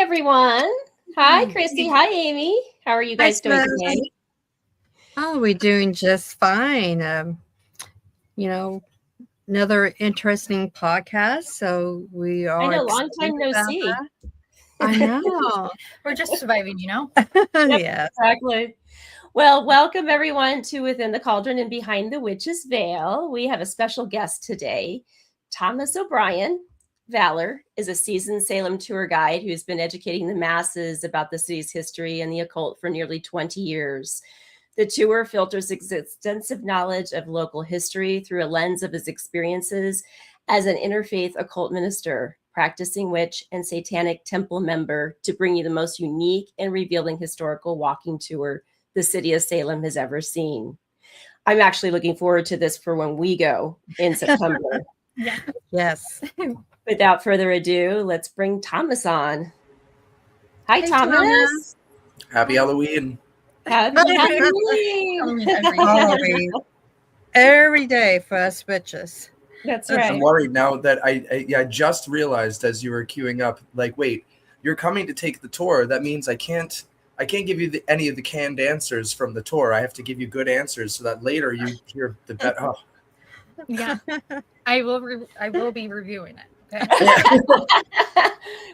everyone. Hi, Christy. Hi, Amy. How are you guys doing today? Oh, we're doing just fine. Another interesting podcast. So we are. I know, long time no see. That. I know. We're just surviving, Yeah, exactly. Well, welcome everyone to Within the Cauldron and Behind the Witch's Veil. We have a special guest today. Thomas O'Brien Vallor is a seasoned Salem tour guide who's been educating the masses about the city's history and the occult for nearly 20 years. The tour filters extensive knowledge of local history through a lens of his experiences as an interfaith occult minister, practicing witch, and Satanic Temple member to bring you the most unique and revealing historical walking tour the city of Salem has ever seen. I'm actually looking forward to this for when we go in September. Yeah. Yes. Without further ado, let's bring Thomas on. Hi, Thomas. Happy Halloween. Happy Halloween. Halloween. Every day for us witches. That's right. I'm worried now that I just realized as you were queuing up, like, wait, you're coming to take the tour. That means I can't give you any of the canned answers from the tour. I have to give you good answers so that later you hear the bet. Oh. Yeah, I will be reviewing it. Okay?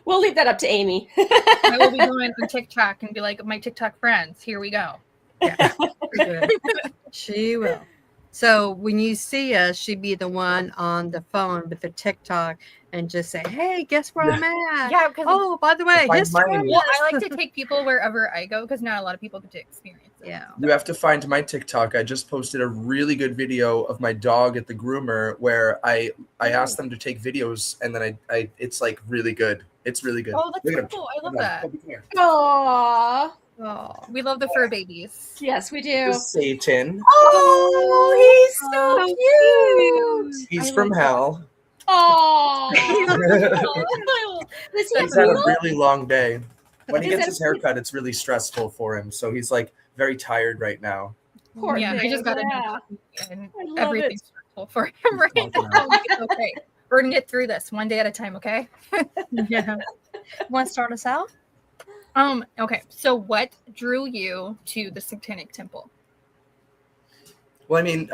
We'll leave that up to Amy. I will be going on TikTok and be like, my TikTok friends, here we go. Yeah. She will. So when you see us, she'd be the one on the phone with the TikTok and just say, "Hey, guess where I'm at?" Yeah, because by the way, history. Well, I like to take people wherever I go because not a lot of people get to experience it. Yeah. You have to find my TikTok. I just posted a really good video of my dog at the groomer where I asked them to take videos and then I it's like really good. It's really good. Oh, that's so cool. I love that. Aww. Oh, we love the fur babies. Yes, we do. Satan. Oh, he's so cute. He's from hell. Oh. He's had a really long day. When he gets his haircut, it's really stressful for him. So he's like very tired right now. Poor yeah, thing. I just got and everything's stressful for him right now. It's okay. We're gonna get through this one day at a time, okay? yeah. Want to start us out? Okay. So what drew you to the Satanic Temple? Well, I mean,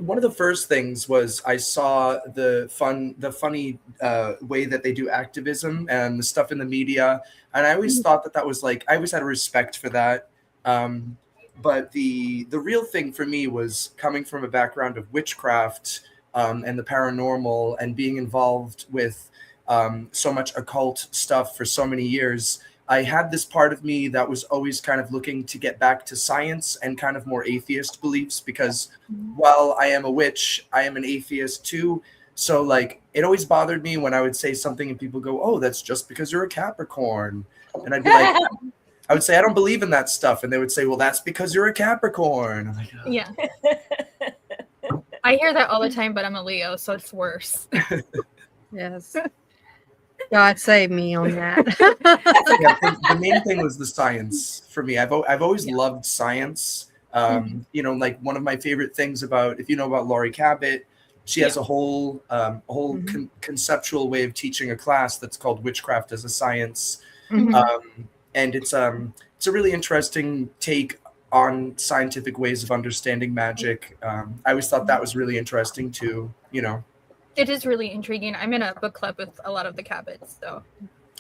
one of the first things was I saw the funny way that they do activism and the stuff in the media, and I always thought that was like I always had a respect for that. But the real thing for me was coming from a background of witchcraft and the paranormal and being involved with so much occult stuff for so many years. I had this part of me that was always kind of looking to get back to science and kind of more atheist beliefs because while I am a witch, I am an atheist too. So like it always bothered me when I would say something and people go, "Oh, that's just because you're a Capricorn." And I'd be like, I would say, "I don't believe in that stuff." And they would say, "Well, that's because you're a Capricorn." I'm like, oh. Yeah. I hear that all the time, but I'm a Leo, so it's worse. Yes. God save me on that. The main thing was the science for me. I've always loved science. Like one of my favorite things about, if you know about Laurie Cabot, she has a whole conceptual way of teaching a class that's called Witchcraft as a Science. And it's a really interesting take on scientific ways of understanding magic. I always thought that was really interesting too, It is really intriguing. I'm in a book club with a lot of the Cabots, so.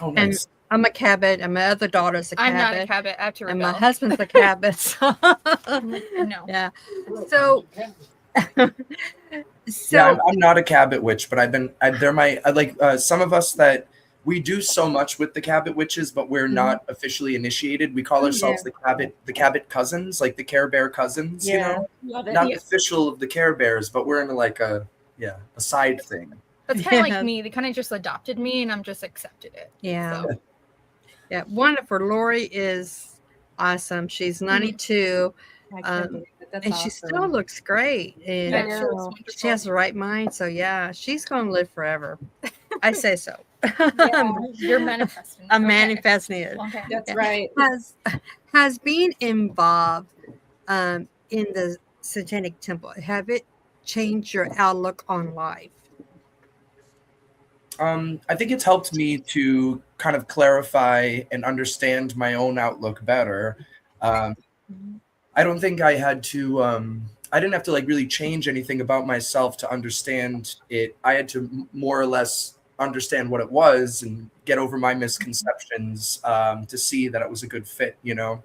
Oh, nice. And I'm a Cabot, and my other daughter's a Cabot. I'm not a Cabot. I have to rebel. And my husband's a Cabot. So. No. Yeah. So. Yeah, I'm not a Cabot witch, but some of us that we do so much with the Cabot witches, but we're not officially initiated. We call ourselves the Cabot cousins, like the Care Bear cousins. Love it. Not official of the Care Bears, but we're in like a side thing. That's kind of like me. They kind of just adopted me, and I'm just accepted it. Yeah. So. Yeah. Wonderful. Lori is awesome. She's 92. And awesome. she still looks great. And she has the right mind. So yeah, she's gonna live forever. I say so. Yeah, you're manifesting. I'm manifesting it. Okay. That's right. Has being involved in the Satanic Temple, have it changed your outlook on life? I think it's helped me to kind of clarify and understand my own outlook better. I don't think I had to, I didn't have to like really change anything about myself to understand it. I had to more or less understand what it was and get over my misconceptions to see that it was a good fit, you know?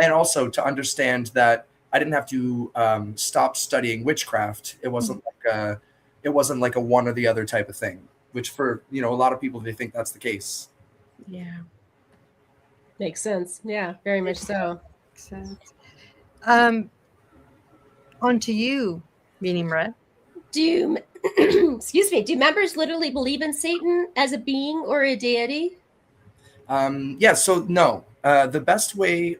And also to understand that I didn't have to stop studying witchcraft. It wasn't like a one or the other type of thing, which for, you know, a lot of people, they think that's the case. Yeah. Makes sense. Yeah, very much so. Makes sense. On to you, Meaning Red. Do excuse me, do members literally believe in Satan as a being or a deity? Yeah, so no. The best way,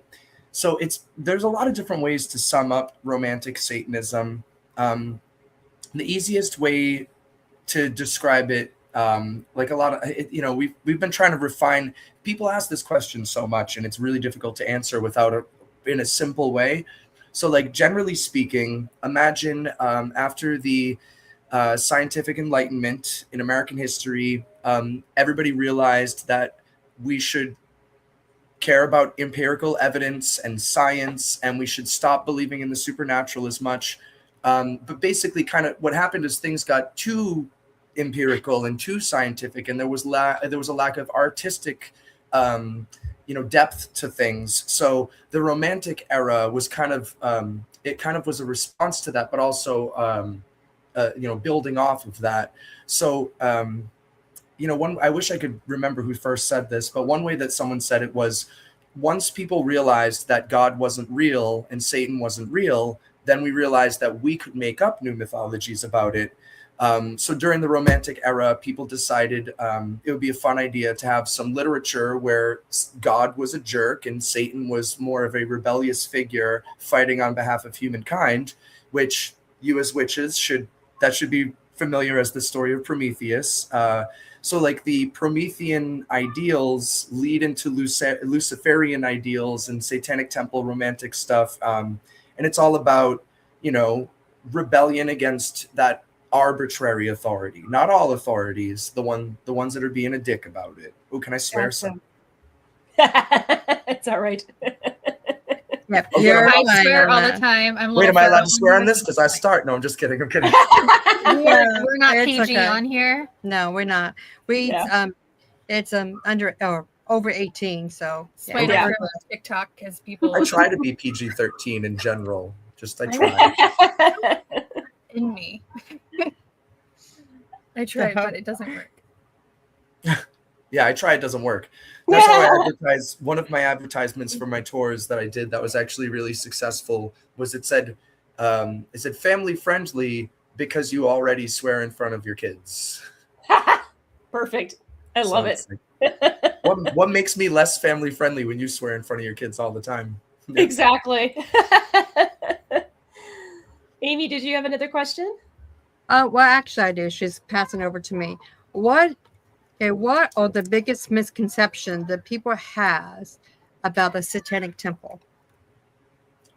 so there's a lot of different ways to sum up romantic Satanism. The easiest way to describe it, like a lot of, you know, we've been trying to refine. People ask this question so much, and it's really difficult to answer in a simple way. So, like, generally speaking, imagine after the scientific enlightenment in American history, everybody realized that we should care about empirical evidence and science, and we should stop believing in the supernatural as much. But basically, kind of what happened is things got too empirical and too scientific, and there was a lack of artistic depth to things. So the Romantic era was kind of was a response to that, but also building off of that. So I wish I could remember who first said this, but one way that someone said it was, once people realized that God wasn't real and Satan wasn't real, then we realized that we could make up new mythologies about it. So during the Romantic era, people decided it would be a fun idea to have some literature where God was a jerk and Satan was more of a rebellious figure fighting on behalf of humankind, which you as witches should be familiar as the story of Prometheus. So like the Promethean ideals lead into Luciferian ideals and Satanic Temple romantic stuff. And it's all about, rebellion against that arbitrary authority. Not all authorities, the ones that are being a dick about it. Oh, can I swear some? It's all right. Yep, Okay, you're I fine swear on all the that. time. I'm a Wait, little am I allowed to feral. swear on this? Because I start. No, I'm just kidding. I'm kidding. We're not It's PG okay. on here. No, we're not. We Yeah. it's under or over 18, so That's why I don't Yeah. share on TikTok because people I try to be PG-13 in general. I try. in me. I tried, but it doesn't work. Yeah, I try. It doesn't work. That's how I advertise. One of my advertisements for my tours that I did that was actually really successful was it said family friendly because you already swear in front of your kids. Perfect. I love it. Like, what makes me less family friendly when you swear in front of your kids all the time? Exactly. Amy, did you have another question? well, actually I do. She's passing over to me. What are the biggest misconceptions that people has about the Satanic Temple?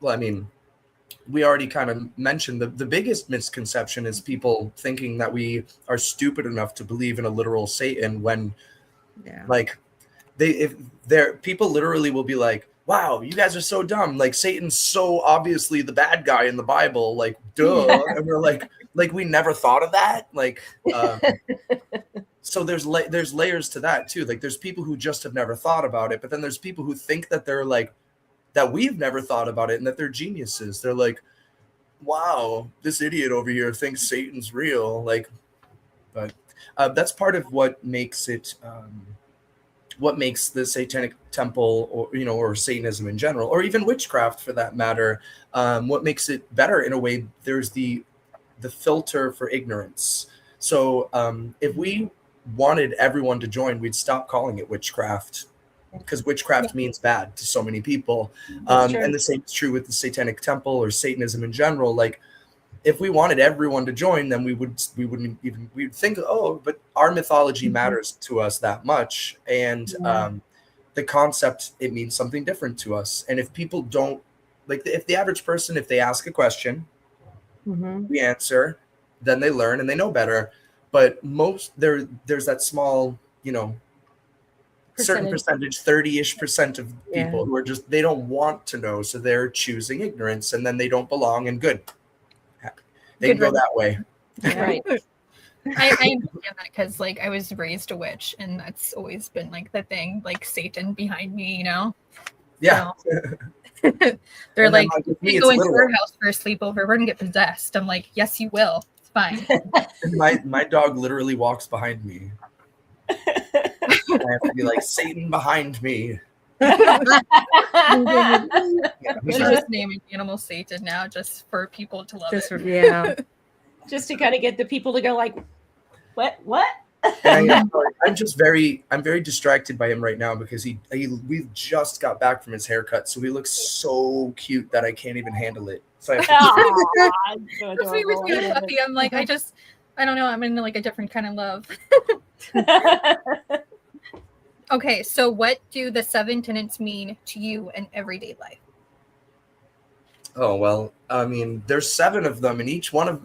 Well, I mean, we already kind of mentioned the biggest misconception is people thinking that we are stupid enough to believe in a literal Satan when like people literally will be like, wow, you guys are so dumb. Like Satan's so obviously the bad guy in the Bible, like duh. And we're like we never thought of that. Like so there's layers to that too. Like there's people who just have never thought about it, but then there's people who think that they're like that we've never thought about it and that they're geniuses. They're like, wow, this idiot over here thinks Satan's real. Like, but that's part of what makes it what makes the Satanic Temple or Satanism in general, or even witchcraft for that matter, what makes it better in a way. There's the filter for ignorance. So if we wanted everyone to join, we'd stop calling it witchcraft because witchcraft means bad to so many people. And the same is true with the Satanic Temple or Satanism in general. Like if we wanted everyone to join, then we'd think, oh, but our mythology matters to us that much. And the concept, it means something different to us. And if people don't, like if the average person, if they ask a question, we answer, then they learn and they know better. But there's that small, certain percentage, 30-ish% of people Yeah. who are just, they don't want to know, so they're choosing ignorance, and then they don't belong, and good. They Good can go riddance. that way. Yeah. Right. I understand that because like I was raised a witch, and that's always been like the thing, like Satan behind me, you know. Yeah. So, And they're then, like, with me, you it's go into little. our house for a sleepover, we're gonna get possessed. I'm like, yes, you will. It's fine. My dog literally walks behind me. I have to be like, Satan behind me. I'm Yeah, just naming animal Satan now, just for people to love Just it. yeah. Just to kind of get the people to go like, what? and I'm very distracted by him right now because we just got back from his haircut, so he looks so cute that I can't even handle it. So I have to Aw, so That's me with adorable. being a puppy. I'm like, I don't know. I'm in like a different kind of love. Okay, so what do the 7 tenets mean to you in everyday life? Oh, well, I mean, there's 7 of them, and each one of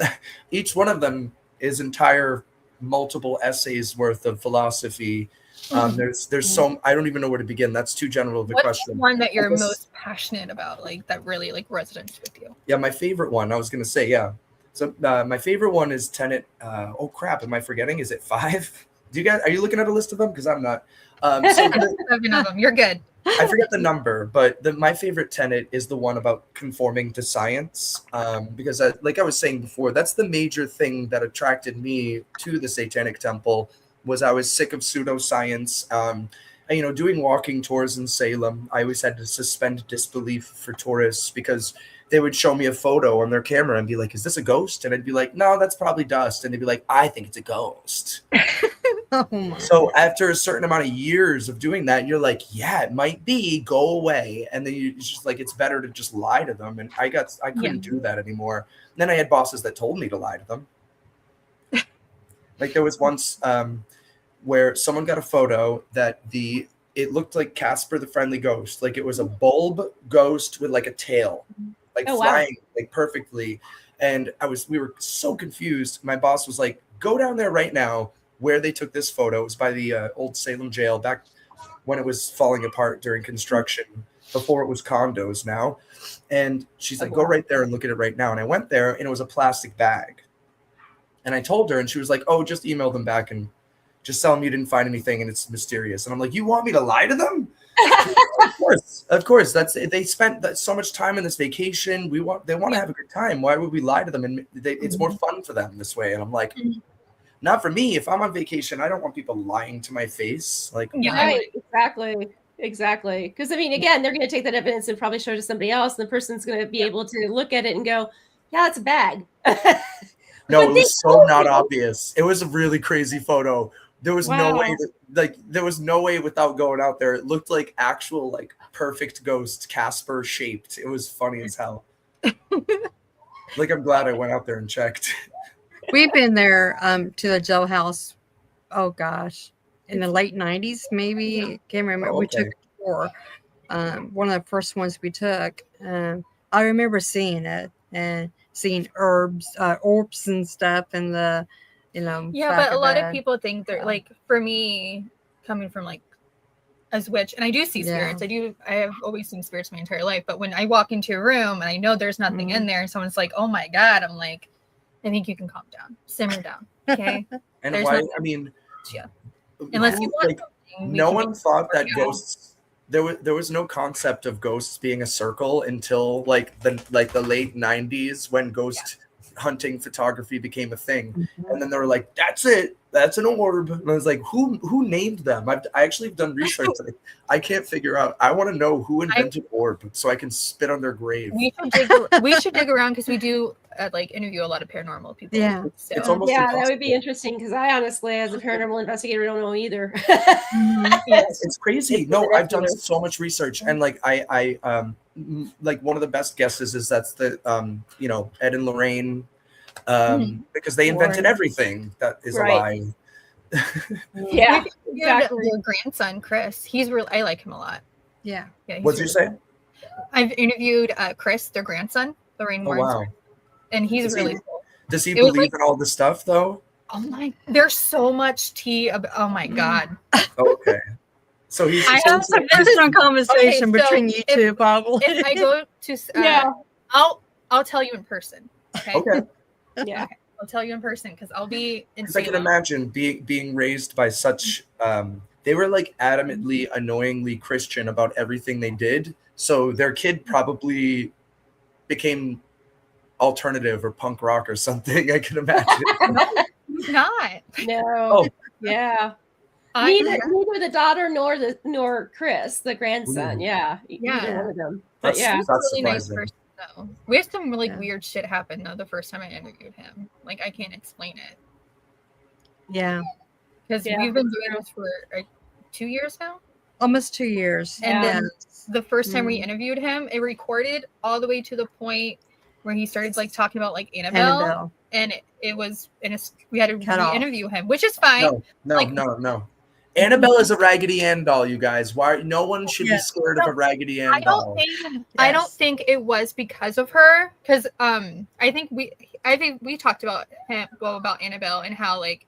them is entire multiple essays worth of philosophy. There's so, I don't even know where to begin. That's too general of a What's question. the one that you're I guess- most passionate about, like that really like resonates with you? Yeah, my favorite one, I was going to say, yeah. So my favorite one is tenet. Oh, crap. Am I forgetting? Is it 5? Are you looking at a list of them? Because I'm not. So 7 of them. You're good. I forget the number, but my favorite tenet is the one about conforming to science, because like I was saying before, that's the major thing that attracted me to the Satanic Temple. Was I was sick of pseudoscience. And, doing walking tours in Salem, I always had to suspend disbelief for tourists because they would show me a photo on their camera and be like, "Is this a ghost?" And I'd be like, "No, that's probably dust." And they'd be like, "I think it's a ghost." Oh my. So after a certain amount of years of doing that, you're like, yeah, it might be, go away. And then it's just like, it's better to just lie to them. And I couldn't do that anymore. And then I had bosses that told me to lie to them. Like there was once where someone got a photo that it looked like Casper the Friendly Ghost. Like it was a bulb ghost with like a tail, like flying like perfectly. And we were so confused. My boss was like, go down there right now. Where they took this photo, it was by the old Salem jail back when it was falling apart during construction, before it was condos now. And she's like, go right there and look at it right now. And I went there and it was a plastic bag. And I told her and she was like, oh, just email them back and just tell them you didn't find anything and it's mysterious. And I'm like, you want me to lie to them? Of course. They spent so much time in this vacation. They want to have a good time. Why would we lie to them? And it's more fun for them this way. And I'm like, not for me. If I'm on vacation, I don't want people lying to my face. Like, right, exactly. Because I mean, again, they're going to take that evidence and probably show it to somebody else, and the person's going to be able to look at it and go, "Yeah, it's a bag." No, it was so not obvious. It was a really crazy photo. There was no way there was no way without going out there. It looked like actual like perfect ghost Casper shaped. It was funny as hell. Like I'm glad I went out there and checked. We've been there to the jailhouse. Oh gosh, in the late '90s, maybe. Can't remember. Oh, We okay. took a tour. One of the first ones we took. I remember seeing it and seeing orbs and stuff, and the Yeah, back but a lot of the- people think they're like, for me, coming from like as witch, and I do see spirits. I have always seen spirits my entire life. But when I walk into a room and I know there's nothing in there, and someone's like, "Oh my god," I'm like, I think you can calm down, simmer down, okay? And There's why? nothing- I mean, Yeah. Unless you want something, we no can one make thought it that work out. ghosts. There was no concept of ghosts being a circle until like the late '90s when ghost hunting photography became a thing, and then they were like, "That's it, that's an orb." And I was like, "Who named them?" I actually have done research. That I can't figure out. I want to know who invented orb so I can spit on their grave. We should dig around because we do like interview a lot of paranormal people. Yeah. So. It's almost Yeah, impossible. that would be interesting because I honestly, as a paranormal investigator, don't know either. It's crazy. No, I've done so much research, and like I like one of the best guesses is that's the Ed and Lorraine, because they invented everything. That is a lie. Yeah, Exactly. Their grandson, Chris, I like him a lot. Yeah. Yeah. What'd you say? I've interviewed Chris, their grandson, Lorraine Warren's, wow. and he's really cool. Does he It was believe in all this stuff though? Oh my! There's so much tea about. Oh my god! Okay. So he's I That's a pretty strong conversation Okay, so between you two, probably. if I go to, I'll tell you in person. Okay. okay. Yeah. I'll tell you in person because I'll be in Because I can Salem. imagine being raised by such they were like adamantly annoyingly Christian about everything they did, so their kid probably became alternative or punk rock or something. I can imagine. No, he's not. No. Oh. Yeah. I- Neither the daughter nor Chris, the grandson. Ooh. Yeah. Yeah. Either one of them. But That's yeah. He's a really nice surprising. person though. We had some like Yeah. weird shit happen though the first time I interviewed him. Like I can't explain it Yeah, because Yeah. we've been doing this for like 2 years now. almost 2 years. And then Yes. the first time we Mm. interviewed him, it recorded all the way to the point where he started like talking about like Annabelle. And it was we had to Cut off. re-interview him, which is fine. No. Annabelle is a Raggedy Ann doll, you guys. Why? No one should be scared of a Raggedy Ann doll. I don't think it was because of her, because I think we talked about about Annabelle and how like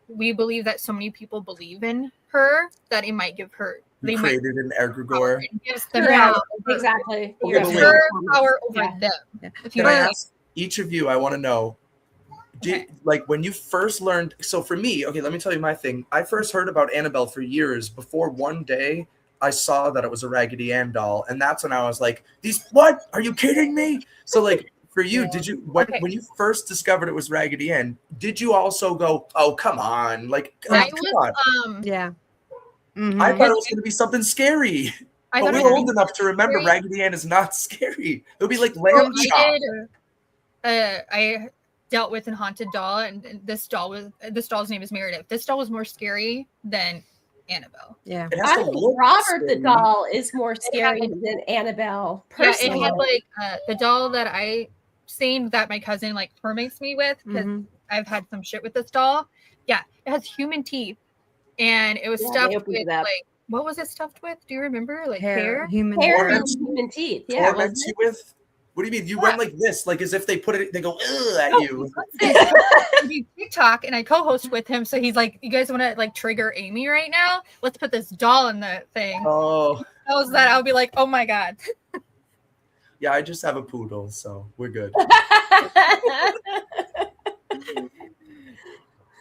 we believe that so many people believe in her that it might give her You created an egregore. It gives them Yeah, power. exactly. Okay, It gives but her wait. power over Yeah. them. Yeah. If you Can I know what ask each of you? I want to know. Like when you first learned, so for me, okay, let me tell you my thing. I first heard about Annabelle for years before one day I saw that it was a Raggedy Ann doll, and that's when I was like, what? Are you kidding me? So like for you, Yeah. did you when you first discovered it was Raggedy Ann, did you also go, oh come on, like I come was on? Yeah. I Mhm. thought it was going to be something scary, I but thought it we're was old enough to remember scary. Raggedy Ann is not scary. It would be like So lamb chop. I dealt with a haunted doll, and this doll's name is Meredith. This doll was more scary than Annabelle. Yeah. It has I to think look Robert the scary. doll is more scary than Annabelle. Yeah, Personally. it had like the doll that I seen that my cousin like torments me with because Mhm. I've had some shit with this doll. Yeah, it has human teeth, and it was Yeah, they stuffed opened with it up. like what was it stuffed with? Do you remember? Like hair? Human Hair hair. and human teeth. Yeah. Torment wasn't you it? with? What do you mean? You went like this, like as if they put it, they go ugh at No, you. I do TikTok and I co-host with him, so he's like, "You guys want to like trigger Amy right now? Let's put this doll in the thing." Oh, Knows that I'll be like, "Oh my god." yeah, I just have a poodle, so we're good.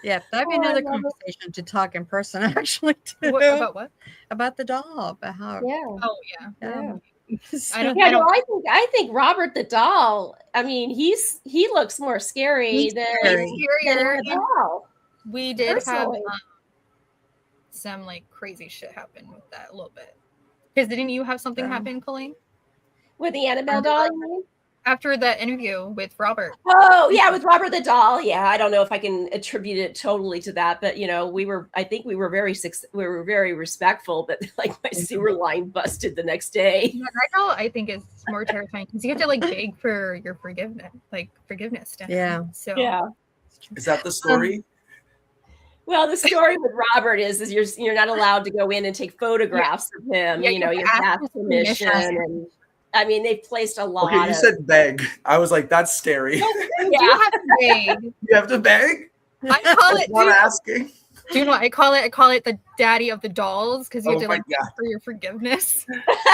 Yeah, that'd be Oh, I another love it. conversation to talk in person, actually, too. About what? About the doll, about how. Yeah. Oh yeah. Yeah. I don't. Yeah, I don't. no, I think Robert the doll. I mean, he looks more scary He's than scary. Scarier. Annabelle. We did have Personally. some like crazy shit happen with that a little bit. Because didn't you have something happen, Colleen, With the Annabelle doll, you mean? after that interview with Robert? Oh, yeah, with Robert the doll. Yeah, I don't know if I can attribute it totally to that, but you know, I think we were very respectful, but like my sewer line busted the next day. Yeah, that doll I think is more terrifying because you have to like beg for your forgiveness to him. Yeah. So Yeah. Is that the story? Well, the story with Robert is you're not allowed to go in and take photographs of him. Yeah, you know, you have to ask permission. And I mean, they've placed a lot. Okay, you said beg. I was like, that's scary. you Yeah. do have to beg. You have to beg? I call That's it. not asking. Do you know what I call it? I call it the daddy of the dolls because you have Oh to my like beg for your forgiveness.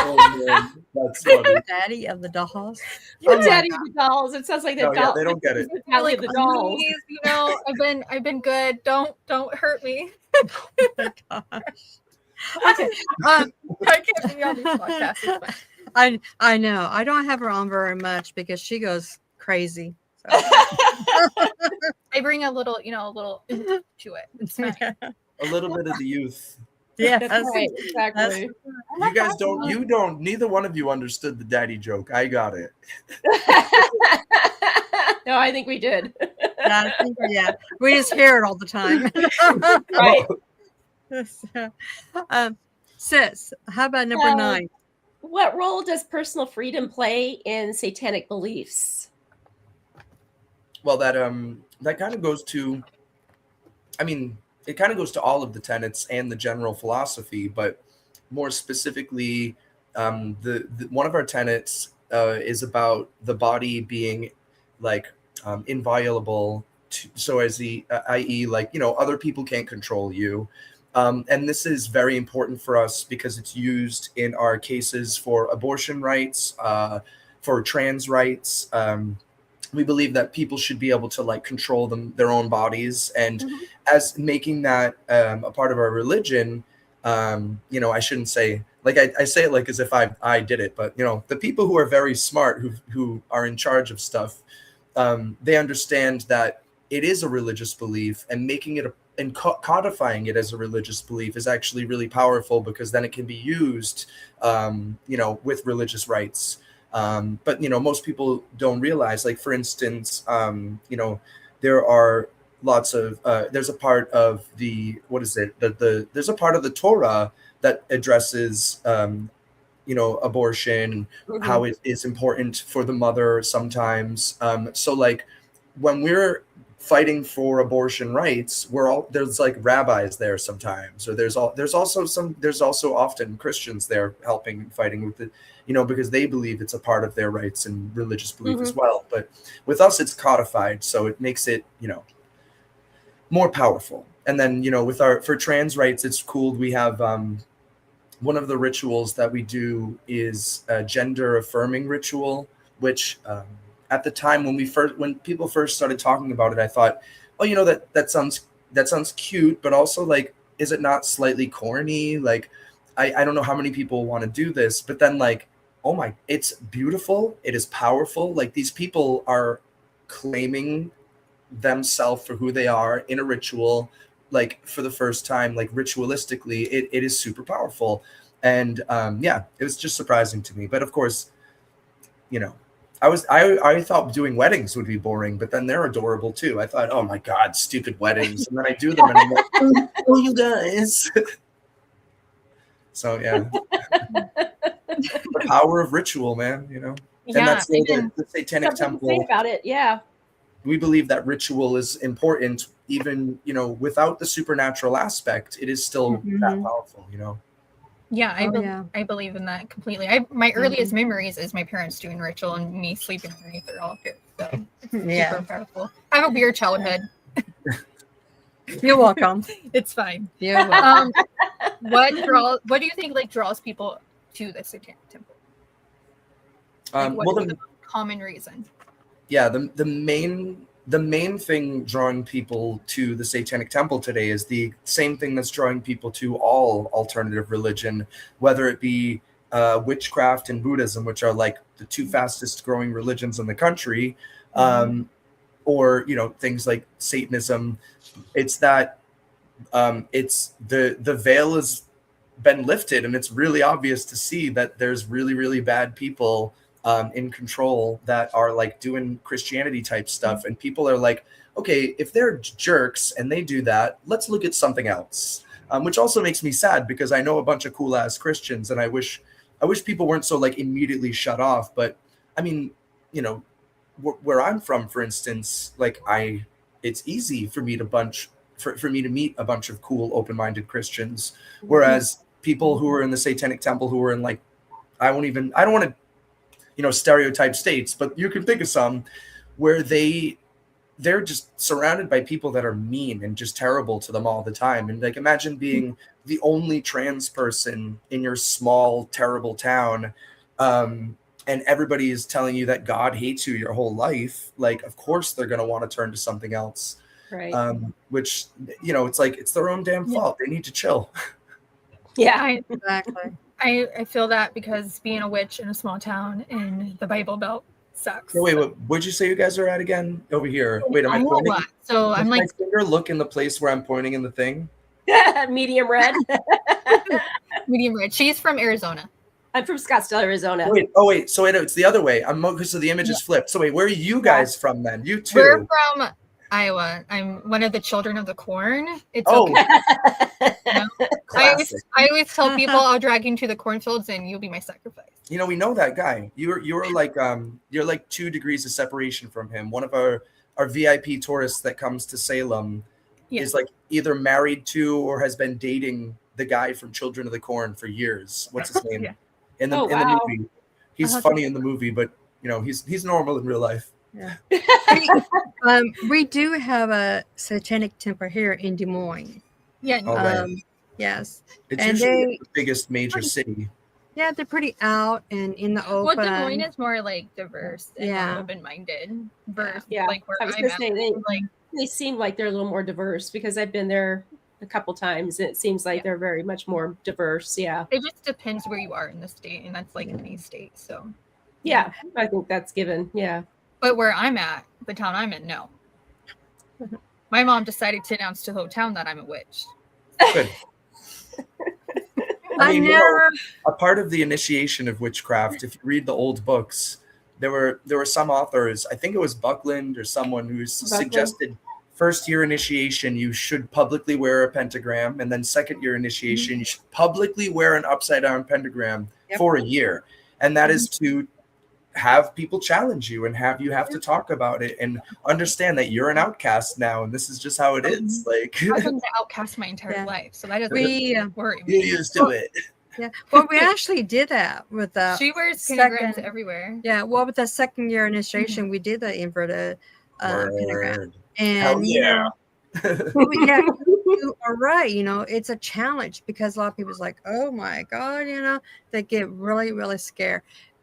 Oh, man. That's funny. Daddy of the dolls. You're Oh my daddy God. of the dolls. It sounds like the No, yeah, doll. they don't get it. the daddy of the dolls. Please, you know, I've been good. Don't hurt me. Oh my gosh. Okay. I can't be on these podcasts. It's fine. I know. I don't have her on very much because she goes crazy. So. I bring a little to it. It's fine. A little bit of the youth. Yes. That's right. Exactly. You guys neither one of you understood the daddy joke. I got it. No, I think we did. I think, yeah. We just hear it all the time. Right. Sis, how about number Well, 9? What role does personal freedom play in satanic beliefs? Well, that kind of goes to, I mean, it kind of goes to all of the tenets and the general philosophy, but more specifically, the one of our tenets is about the body being like inviolable, so as the i.e. like, you know, other people can't control you, And this is very important for us because it's used in our cases for abortion rights, for trans rights. We believe that people should be able to like control their own bodies, and as making that a part of our religion, I shouldn't say like I say it like as if I did it, but the people who are very smart, who are in charge of stuff, they understand that it is a religious belief, and making it and codifying it as a religious belief is actually really powerful, because then it can be used, with religious rights. But most people don't realize, like for instance, there are lots of there's a part of the there's a part of the Torah that addresses abortion, how it is important for the mother sometimes. So like when we're fighting for abortion rights, there's like rabbis there sometimes, or there's also often Christians there helping, fighting with it, because they believe it's a part of their rights and religious belief as well. But with us, it's codified, so it makes it more powerful. And then for trans rights, it's cool. We have one of the rituals that we do is a gender affirming ritual, which at the time when people first started talking about it, I thought, oh, that sounds cute, but also like, is it not slightly corny? Like, I don't know how many people want to do this, but then like, oh my, it's beautiful. It is powerful. Like, these people are claiming themselves for who they are in a ritual, like for the first time, like ritualistically, it is super powerful. And it was just surprising to me. But of course, I thought doing weddings would be boring, but then they're adorable too. I thought, oh my God, stupid weddings. And then I do them and I'm like, oh, you guys. So yeah. The power of ritual, man, And that's the Satanic Temple. Think about it, yeah. We believe that ritual is important, even, without the supernatural aspect, it is still that powerful, Yeah, I believe in that completely. My earliest memories is my parents doing ritual and me sleeping underneath their altar. So it's super powerful. I have a weird childhood. You're welcome. It's fine. You're welcome. What do you think draws people to the Satanic Temple? What is the common reason? Yeah, the main thing drawing people to the Satanic Temple today is the same thing that's drawing people to all alternative religion, whether it be witchcraft and Buddhism, which are like the two fastest growing religions in the country, or things like Satanism. It's that it's the veil has been lifted, and it's really obvious to see that there's really, really bad people in control that are like doing Christianity type stuff, and people are like, okay, if they're jerks and they do that, let's look at something else. Which also makes me sad, because I know a bunch of cool ass Christians, and I wish people weren't so like immediately shut off. But I mean, where I'm from, for instance, like it's easy for me to meet a bunch of cool, open-minded Christians, whereas people who are in the Satanic Temple, who are in like, I don't want to stereotype states, but you can think of some where they're just surrounded by people that are mean and just terrible to them all the time. And like, imagine being the only trans person in your small, terrible town, and everybody is telling you that God hates you your whole life. Like, of course they're going to want to turn to something else. Right. Which, it's like, it's their own damn fault. They need to chill. Yeah, Exactly. I feel that, because being a witch in a small town in the Bible Belt sucks. Wait, what'd you say you guys are at again? Over here. Wait, am I pointing? So I'm like, my finger look in the place where I'm pointing in the thing? medium red. medium red. She's from Arizona. I'm from Scottsdale, Arizona. Wait. So it's the other way. So the image is flipped. So wait, where are you guys from then? You too. We're from Iowa. I'm one of the children of the corn. It's okay. I always tell people I'll drag you into the cornfields and you'll be my sacrifice. We know that guy. You're like you're like 2 degrees of separation from him. One of our VIP tourists that comes to Salem is like either married to or has been dating the guy from Children of the Corn for years. What's his name? In the movie. He's funny in the movie, but he's normal in real life. Yeah. We do have a Satanic Temple here in Des Moines. Yeah. Yes. It's And usually the biggest major city. Yeah, they're pretty out and in the Well, open. Des Moines is more like diverse and Yeah. more open-minded versus Yeah. like where I was I'm gonna at. say Like they seem like they're a little more diverse because I've been there a couple times. And it seems like they're very much more diverse. Yeah. it just depends where you are in the state, and that's like in these states. So Yeah. I think that's given. Yeah. but where I'm at, the town I'm in, no. My mom decided to announce to the whole town that I'm a witch. Good. I mean, never. a part of the initiation of witchcraft, if you read the old books, there were some authors, I think it was Buckland or someone who suggested first year initiation, you should publicly wear a pentagram, and then second year initiation, you should publicly wear an upside down pentagram for a year. And that is to have people challenge you and have to talk about it and understand that you're an outcast now and this is just how it is. Like I've been the outcast my entire life, so that doesn't worry me. you used to it. Yeah, well, we actually did that with the. She wears pentagrams everywhere. Yeah, well, with the second year initiation, we did the inverted pentagram, and hell yeah. Yeah, you are right. You know, it's a challenge because a lot of people's like, "Oh my god," you know, they get really, really scared.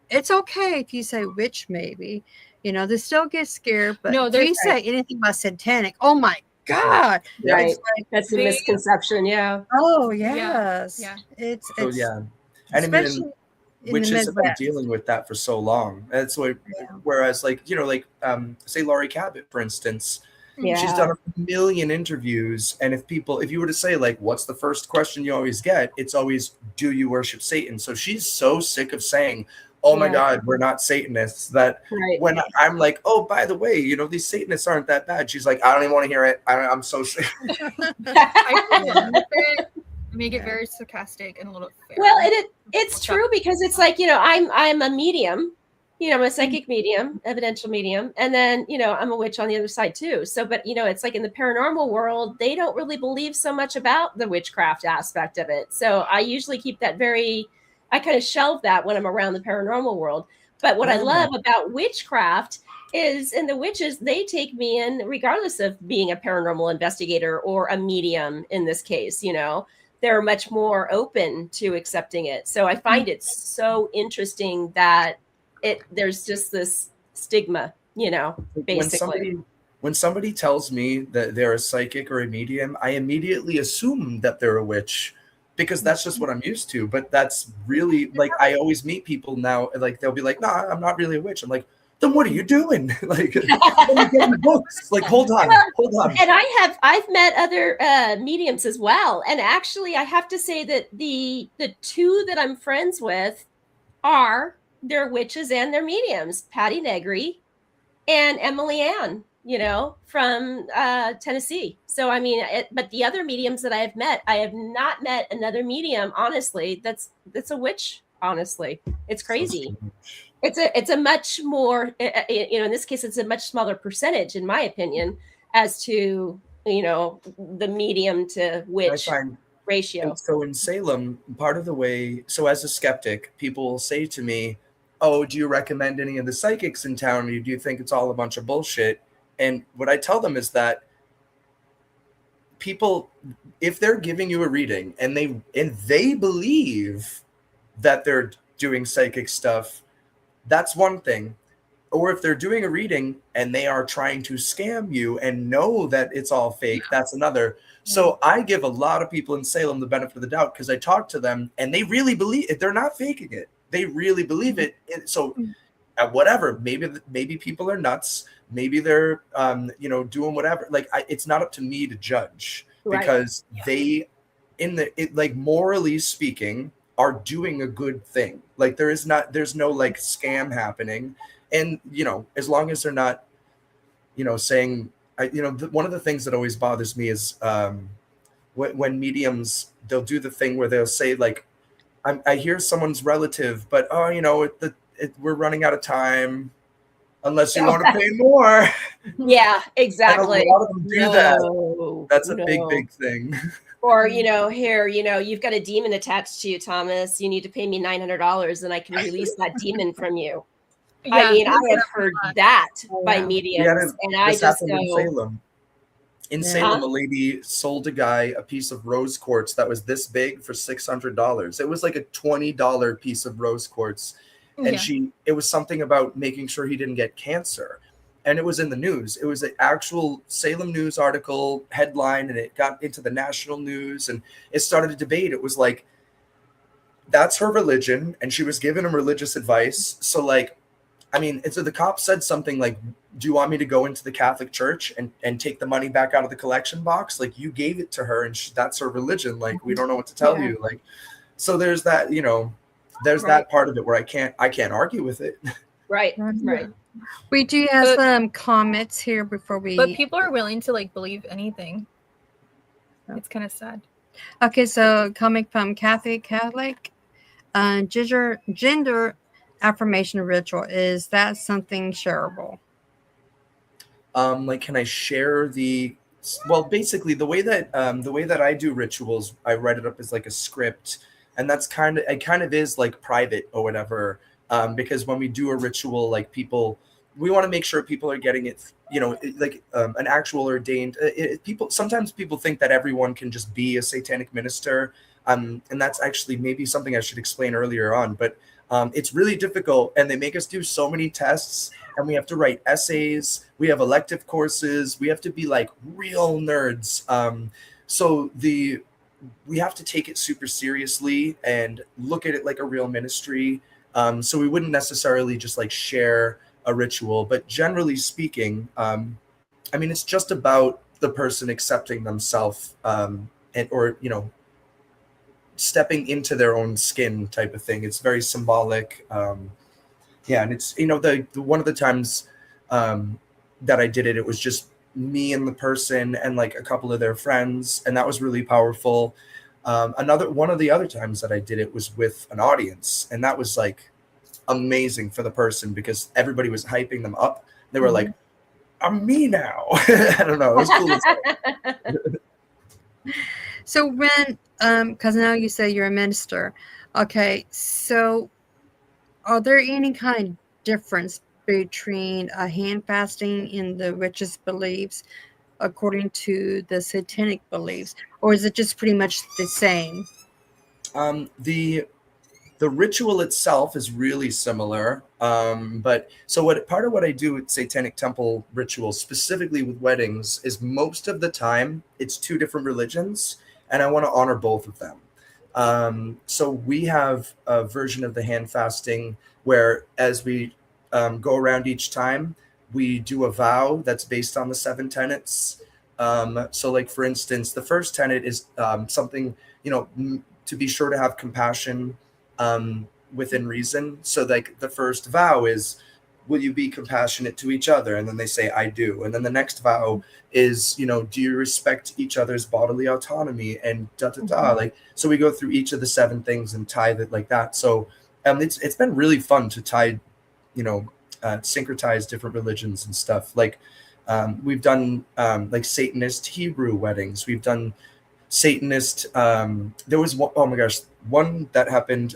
It's okay if you say witch, maybe, you know, they still get scared. But if you say anything about satanic, oh my god, right? Like, that's a misconception. Yeah. Oh yes. Yeah. It's yeah. And I mean, witches have been dealing with that for so long. That's what. Whereas, like, you know, like say Laurie Cabot, for instance. Yeah. She's done a million interviews, and if you were to say, like, what's the first question you always get, it's always, do you worship Satan? So she's so sick of saying, oh my god, we're not Satanists, that when I'm like, oh, by the way, you know, these Satanists aren't that bad, she's like, I don't even want to hear it. I'm so sick. I make it very sarcastic and a little fair. Well, it's true because it's like, you know, I'm a medium. You know, I'm a psychic medium, evidential medium. And then, you know, I'm a witch on the other side too. So, but, you know, it's like in the paranormal world, they don't really believe so much about the witchcraft aspect of it. So I usually keep that I kind of shelve that when I'm around the paranormal world. But what I love about witchcraft is, and the witches, they take me in regardless of being a paranormal investigator or a medium in this case, you know. They're much more open to accepting it. So I find it so interesting that there's just this stigma, you know, basically. When somebody tells me that they're a psychic or a medium, I immediately assume that they're a witch because that's just what I'm used to. But that's really, like, I always meet people now, like, they'll be like, no, I'm not really a witch. I'm like, then what are you doing? Like, getting books. Like, hold on. And I've met other mediums as well. And actually, I have to say that the two that I'm friends with they're witches and they're mediums, Patty Negri and Emily Ann, you know, from Tennessee. So, I mean, but the other mediums that I have not met another medium, honestly, that's a witch, honestly. It's crazy. It's a much more, you know, in this case, it's a much smaller percentage, in my opinion, as to, you know, the medium to witch ratio. So in Salem, part of the way, so as a skeptic, people will say to me, oh, do you recommend any of the psychics in town? Or do you think it's all a bunch of bullshit? And what I tell them is that people, if they're giving you a reading and they believe that they're doing psychic stuff, that's one thing. Or if they're doing a reading and they are trying to scam you and know that it's all fake, that's another. So I give a lot of people in Salem the benefit of the doubt because I talk to them and they really believe it. They're not faking it. They really believe it. So whatever, maybe people are nuts. Maybe they're, you know, doing whatever. Like, it's not up to me to judge because they, like, morally speaking, are doing a good thing. Like, there's no like scam happening. And, you know, as long as they're not, you know, saying, you know, one of the things that always bothers me is when mediums, they'll do the thing where they'll say, like, I hear someone's relative, but, oh, you know, we're running out of time unless you want to pay more. Yeah, exactly. And a lot of them do that. That's a big thing. Or, you know, here, you know, you've got a demon attached to you, Thomas. You need to pay me $900 and I can release that demon from you. I mean, I have heard that by mediums, and I just go. In Salem. In Yeah. Salem, a lady sold a guy a piece of rose quartz that was this big for $600. It was like a $20 piece of rose quartz. And Yeah. it was something about making sure he didn't get cancer. And it was in the news. It was an actual Salem News article headline, and it got into the national news, and it started a debate. It was like, that's her religion, and she was given him religious advice. So like, I mean, and so the cop said something like, do you want me to go into the Catholic Church and take the money back out of the collection box? Like, you gave it to her, and that's her religion. Like, we don't know what to tell you. Like, so there's that, there's that part of it where I can't argue with it. Right. We do have some comments here before we. But people are willing to like believe anything. It's kind of sad. Okay, so coming from Catholic, gender affirmation ritual, is that something shareable? Like, can I share well, basically the way that I do rituals, I write it up as like a script, and it kind of is like private or whatever. Because when we do a ritual, like we want to make sure people are getting it, like an actual ordained. Sometimes people think that everyone can just be a satanic minister, and that's actually maybe something I should explain earlier on. But it's really difficult, and they make us do so many tests, and we have to write essays. We have elective courses. We have to be like real nerds. So we have to take it super seriously and look at it like a real ministry. So we wouldn't necessarily just like share a ritual, but generally speaking, I mean, it's just about the person accepting themselves, or stepping into their own skin type of thing. It's very symbolic. Yeah, and it's the one of the times that I did it, it was just me and the person and like a couple of their friends, and that was really powerful. One of the other times that I did it was with an audience, and that was like amazing for the person because everybody was hyping them up. They were like, I'm me now. I don't know. It was cool. So when, because now you say you're a minister. Okay, so are there any kind of difference between a hand fasting in the witches' beliefs according to the satanic beliefs, or is it just pretty much the same? The ritual itself is really similar, but so part of what I do with Satanic Temple rituals, specifically with weddings, is most of the time it's two different religions, and I want to honor both of them. So we have a version of the hand fasting where, as we go around each time, we do a vow that's based on the 7 tenets. So, like for instance, the first tenet is something to be sure to have compassion within reason. So like the first vow is, will you be compassionate to each other? And then they say, I do. And then the next vow is, do you respect each other's bodily autonomy, and like, so we go through each of the 7 things and tie that like that. So it's been really fun to tie, syncretize different religions and stuff. Like we've done like Satanist Hebrew weddings. We've done Satanist. There was one that happened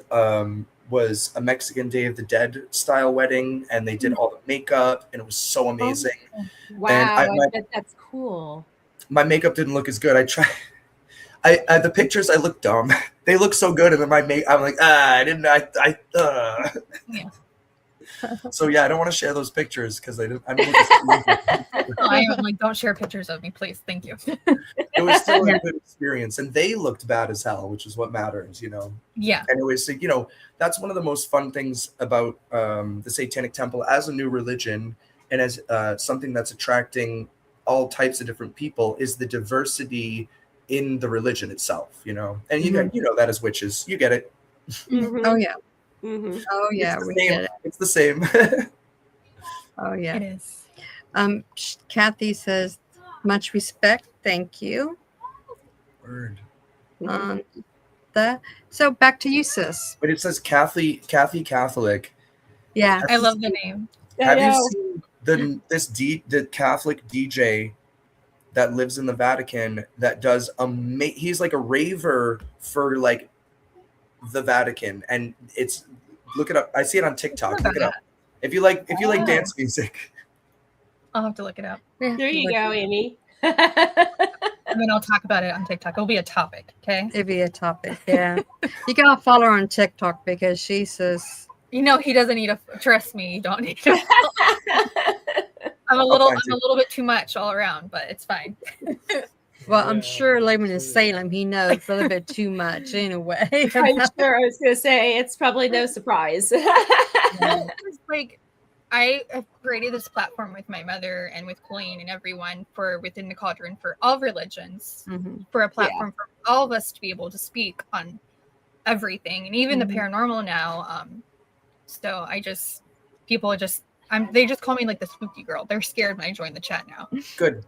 was a Mexican Day of the Dead style wedding, and they did all the makeup, and it was so amazing. Wow, and I bet that's cool. My makeup didn't look as good. The pictures, I look dumb. They look so good, and then I'm like, Yeah. So yeah, I don't want to share those pictures because I don't look I am like, don't share pictures of me, please. Thank you. It was still a good experience, and they looked bad as hell, which is what matters, Yeah. And it was, that's one of the most fun things about the Satanic Temple as a new religion, and as something that's attracting all types of different people, is the diversity in the religion itself, And you know that as witches, you get it. Mm-hmm. Oh yeah. Mm-hmm. Oh yeah, we get it. It's the same. Oh yeah. It is. Kathy says, much respect, thank you. Word. So back to you, sis. But it says Kathy Catholic. Yeah. I love the name. Have you seen the Catholic DJ that lives in the Vatican that does he's like a raver for like the Vatican, and look it up. I see it on TikTok. Look it up. If you like dance music. I'll have to look it up. There you go, Amy. And then I'll talk about it on TikTok. It'll be a topic, okay? It'd be a topic, yeah. You gotta follow her on TikTok because she says, You know, he doesn't need to trust me. You don't need to. I'm a little bit too much all around, but it's fine. well, I'm sure living in Salem, he knows a little bit too much anyway. I'm sure. I was going to say it's probably no surprise. It's like I have created this platform with my mother and with Colleen and everyone for within the cauldron for all religions, for a platform for all of us to be able to speak on everything and even the paranormal now. So they just call me like the spooky girl. They're scared when I join the chat now. Good.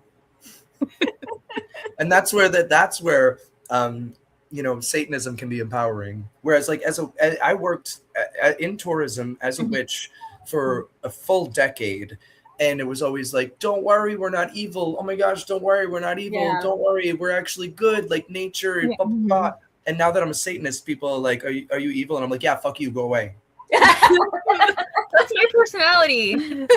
And that's where Satanism can be empowering. Whereas like I worked in tourism as a witch for a full decade, and it was always like, don't worry, we're not evil. Oh my gosh, don't worry, we're not evil. Yeah. Don't worry, we're actually good, like nature. Blah, blah, blah. And now that I'm a Satanist, people are like, are you evil? And I'm like, yeah, fuck you, go away. That's my personality.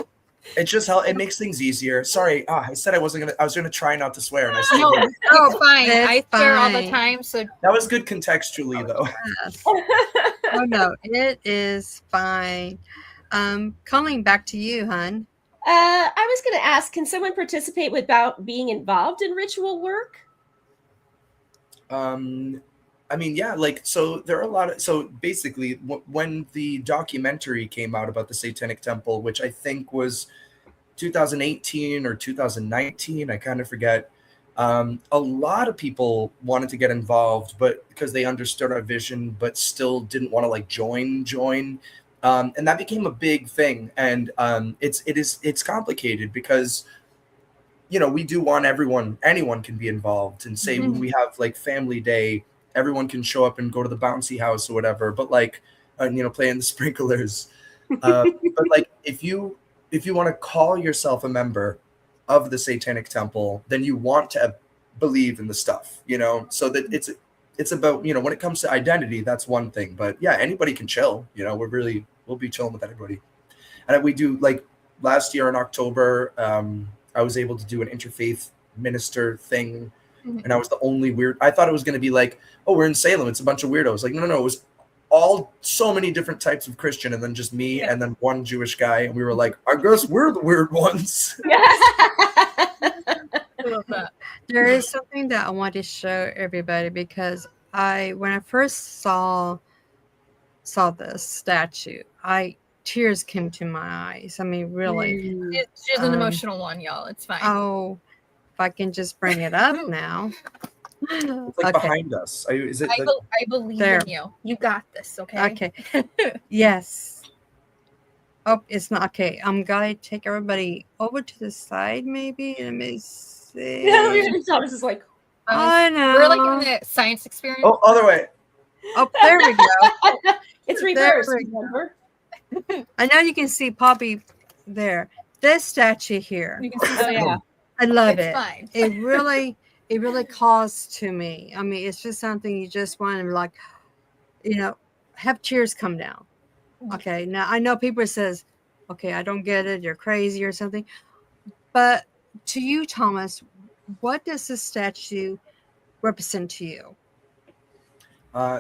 It's just how it makes things easier. Sorry, I said I was gonna try not to swear, and I still No, did. it's fine. It's I swear all the fine. time. So That was good contextually, though. Yes. Oh no, it is fine. Colleen, back to you, hon. I was going to ask, can someone participate without being involved in ritual work? I mean, yeah, like, so there are a lot of, so basically when the documentary came out about the Satanic Temple, which I think was 2018 or 2019, I kind of forget, a lot of people wanted to get involved, but because they understood our vision, but still didn't want to like join. And that became a big thing. And it's complicated because, we do want anyone can be involved, and say when we have like family day, everyone can show up and go to the bouncy house or whatever, but like, play in the sprinklers. But like, if you want to call yourself a member of the Satanic Temple, then you want to believe in the stuff, so that it's about, when it comes to identity, that's one thing, but yeah, anybody can chill, we'll be chilling with everybody. And we do, like last year in October, I was able to do an interfaith minister thing. And I was the only weird. I thought it was going to be like, oh, we're in Salem, it's a bunch of weirdos. Like, no, it was so many different types of Christian, and then just me and then one Jewish guy, and we were like, I guess we're the weird ones. There is something that I want to show everybody, because when I first saw this statue, tears came to my eyes. I mean, really. She's an emotional one, y'all. It's fine. Oh, if I can just bring it up now. It's like behind us. I believe there. in you. You got this, okay? Okay. Yes. Oh, it's not okay. I'm gonna take everybody over to the side, maybe. Let me see. Thomas is like, I know. We're like in the science experiment. Oh, other way. Oh, there we go. it's reversed, There we go. remember? I know you can see Poppy there. This statue here. You can see Oh, yeah. I love It's it. fine. It really calls to me. I mean, it's just something you just want to like, have tears come down. Okay. Now I know people says, okay, I don't get it. You're crazy or something. But to you, Thomas, what does this statue represent to you?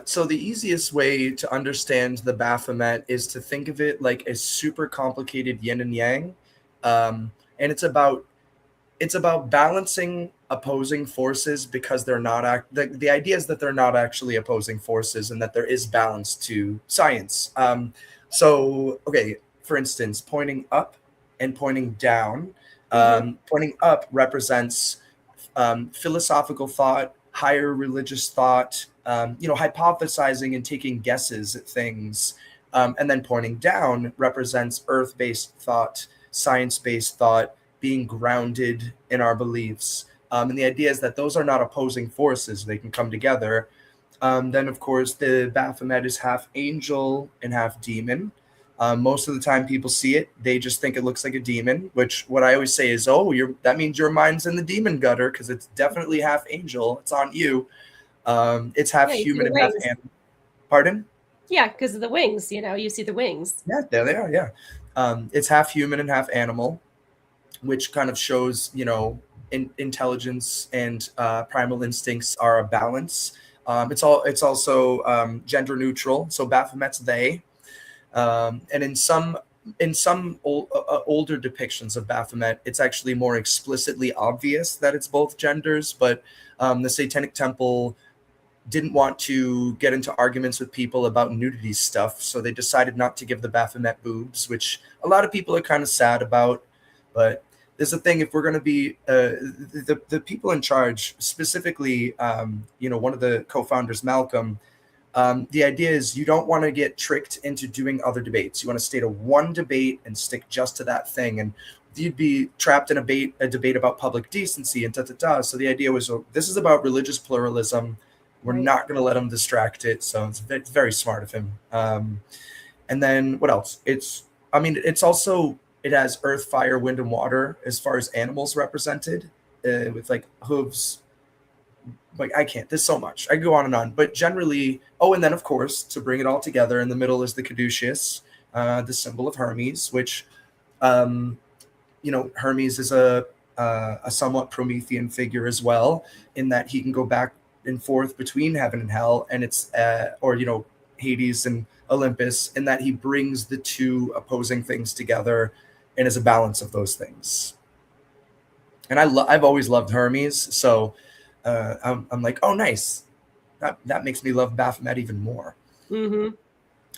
So the easiest way to understand the Baphomet is to think of it like a super complicated yin and yang. And it's about balancing opposing forces, because they're not the idea is that they're not actually opposing forces, and that there is balance to science. So, okay, for instance, pointing up and pointing down. Pointing up represents philosophical thought, higher religious thought, hypothesizing and taking guesses at things. And then pointing down represents earth-based thought, science-based thought, being grounded in our beliefs. And the idea is that those are not opposing forces. They can come together. Then, of course, the Baphomet is half angel and half demon. Most of the time people see it, they just think it looks like a demon, which what I always say is, that means your mind's in the demon gutter, because it's definitely half angel. It's on you. It's half human and half animal. Pardon? Yeah, because of the wings, you see the wings. Yeah, there they are, yeah. It's half human and half animal, which kind of shows, intelligence and primal instincts are a balance. It's also gender neutral. So Baphomet's they, and in some older depictions of Baphomet, it's actually more explicitly obvious that it's both genders. But the Satanic Temple didn't want to get into arguments with people about nudity stuff, so they decided not to give the Baphomet boobs, which a lot of people are kind of sad about. But there's a thing, if we're going to be the people in charge, specifically, one of the co-founders, Malcolm, the idea is you don't want to get tricked into doing other debates. You want to stay to one debate and stick just to that thing. And you'd be trapped in a debate about public decency and da-da-da. So the idea was, this is about religious pluralism. We're not going to let him distract it. So it's very smart of him. And then what else? It has earth, fire, wind, and water as far as animals represented, with like hooves. Like there's so much. I could go on and on. But generally, and then of course, to bring it all together, in the middle is the caduceus, the symbol of Hermes, which, Hermes is a somewhat Promethean figure as well, in that he can go back and forth between heaven and hell, and it's Hades and Olympus, in that he brings the two opposing things together and is a balance of those things. And I've always loved Hermes, so I'm like, oh, nice. That makes me love Baphomet even more. Mm-hmm.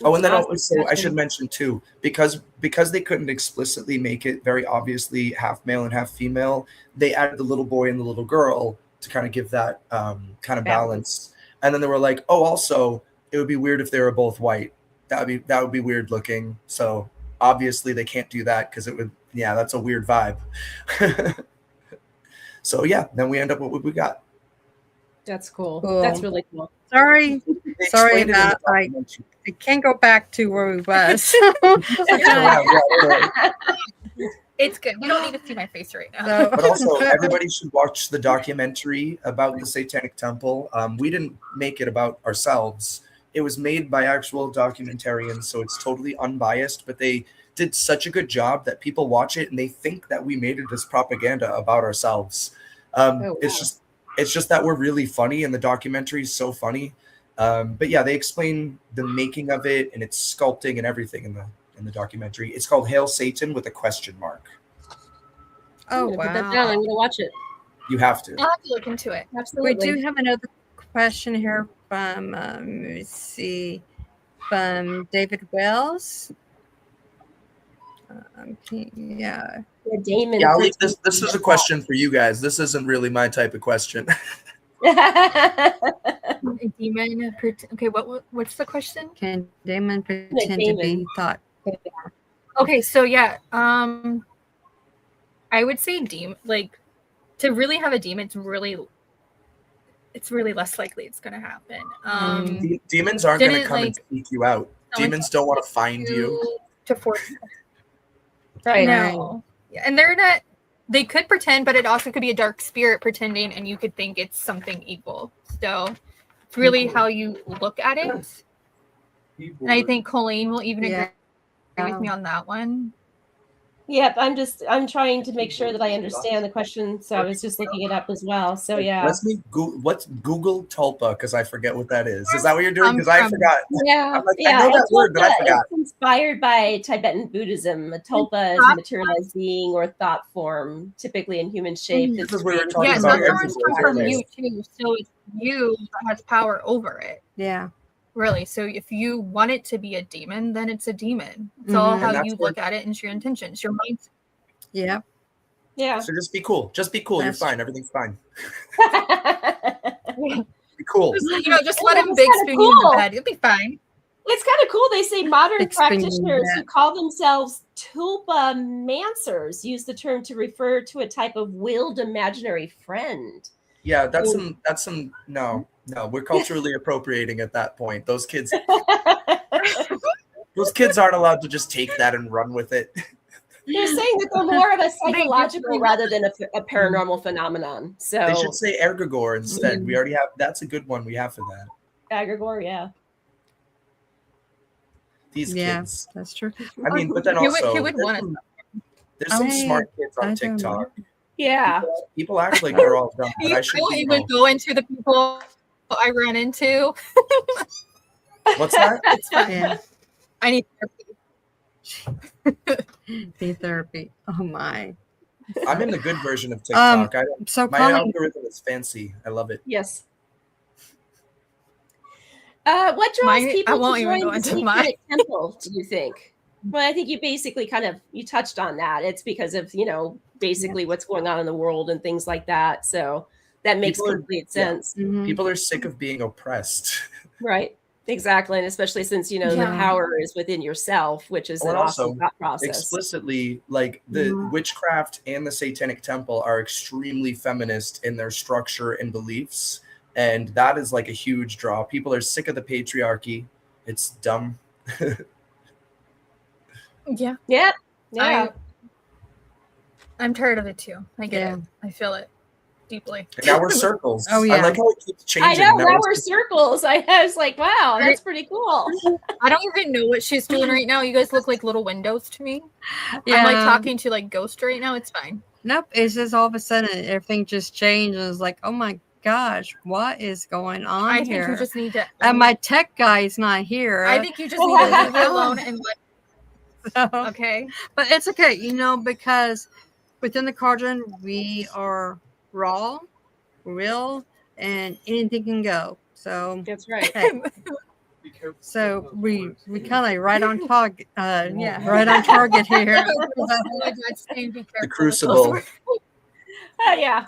Oh, and then also I should mention too, because they couldn't explicitly make it very obviously half male and half female, they added the little boy and the little girl to kind of give that kind of balance. And then they were like, oh, also it would be weird if they were both white. That would be weird looking. So obviously they can't do that, because that's a weird vibe. So then we end up with what we got. That's cool. That's really cool. Sorry about I can't go back to where we was. It's good. You don't need to see my face right now. But also, everybody should watch the documentary about the Satanic Temple. We didn't make it about ourselves. It was made by actual documentarians, so it's totally unbiased. But they did such a good job that people watch it and they think that we made it as propaganda about ourselves. Wow. It's just that we're really funny, and the documentary is so funny. But yeah, they explain the making of it and its sculpting and everything in the documentary. It's called Hail Satan with a question mark. Oh, wow. wow. Put that down. I'm going to watch it. You have to. I'll have to look into it. Absolutely. We do have another question here from, let me see, from David Wells. Yeah. Damon. Yeah, this is a question for you guys. This isn't really my type of question. Demon. Okay, what's the question? Can demon pretend to be thought? Okay, so I would say demon. Like, to really have a demon, it's really less likely it's going to happen. Demons aren't going to come and seek you out. Demons don't want to find you to force. Right. No. Yeah, and they're not. They could pretend, but it also could be a dark spirit pretending, and you could think it's something evil. So it's really how you look at it. And I think Colleen will even agree with me on that one. Yep, I'm trying to make sure that I understand the question, so I was just looking it up as well. So yeah. Let's Google tulpa, because I forget what that is. Is that what you're doing? Because I forgot. Yeah, I'm like, I know that word, but I forgot. It's inspired by Tibetan Buddhism. A tulpa is a materialized being or thought form, typically in human shape. This is what we were talking about. Thought forms come from you too, so it's you that has power over it. Yeah. Really. So if you want it to be a demon, then it's a demon. It's all how you look at it and your intentions, your mind. Yeah. Yeah. So just be cool. Just be cool. You're fine. Everything's fine. Be cool. Just let him big spoon you in the bed. You'll be fine. It's kind of cool. They say modern practitioners who call themselves tulpamancers use the term to refer to a type of willed imaginary friend. Yeah, that's some no, we're culturally appropriating at that point. Those kids aren't allowed to just take that and run with it. They're saying that they're more of a psychological rather than a paranormal phenomenon. So they should say egregore instead. We already have, that's a good one we have for that. Egregore, yeah. These kids. That's true. I mean, but then also who would want there's some smart kids on TikTok. Yeah. People act like they're all dumb, but I I should won't be. even go into the people I ran into. What's that? It's fine. Yeah. I need therapy. Need therapy. Oh my. I'm in the good version of TikTok. So My Colleen, algorithm is fancy. I love it. Yes. What draws people I won't to even join go the into mine. Satanic Temple, do you think? Well, I think you basically you touched on that. It's because of, basically what's going on in the world and things like that. So that makes complete sense. Mhm. People are sick of being oppressed. Right. Exactly. And especially since, the Yeah. power is within yourself, which is Well, an and awesome also thought process. Explicitly, like the witchcraft and the Satanic Temple are extremely feminist in their structure and beliefs. And that is like a huge draw. People are sick of the patriarchy. It's dumb. Yeah. Yeah. Yeah. I'm tired of it too. I get Yeah. it. I feel it deeply. And now we're circles. Oh, yeah. I like how it keeps I changing. know. Now we're circles. I was like, wow, that's pretty cool. I don't even know what she's doing right now. You guys look like little windows to me. Yeah. I'm like talking to like Ghost right now. It's fine. Nope. It's just all of a sudden everything just changed. And it's like, oh my gosh, what is going on I think here? you just need to. And my tech guy is not here. I think you just need to leave it alone and let. So- Okay. But it's okay, because within the cauldron we are raw, real, and anything can go. So That's right. hey, so we kind of right on target. Right on target here. Oh my God, Stan, be careful. The crucible. Yeah.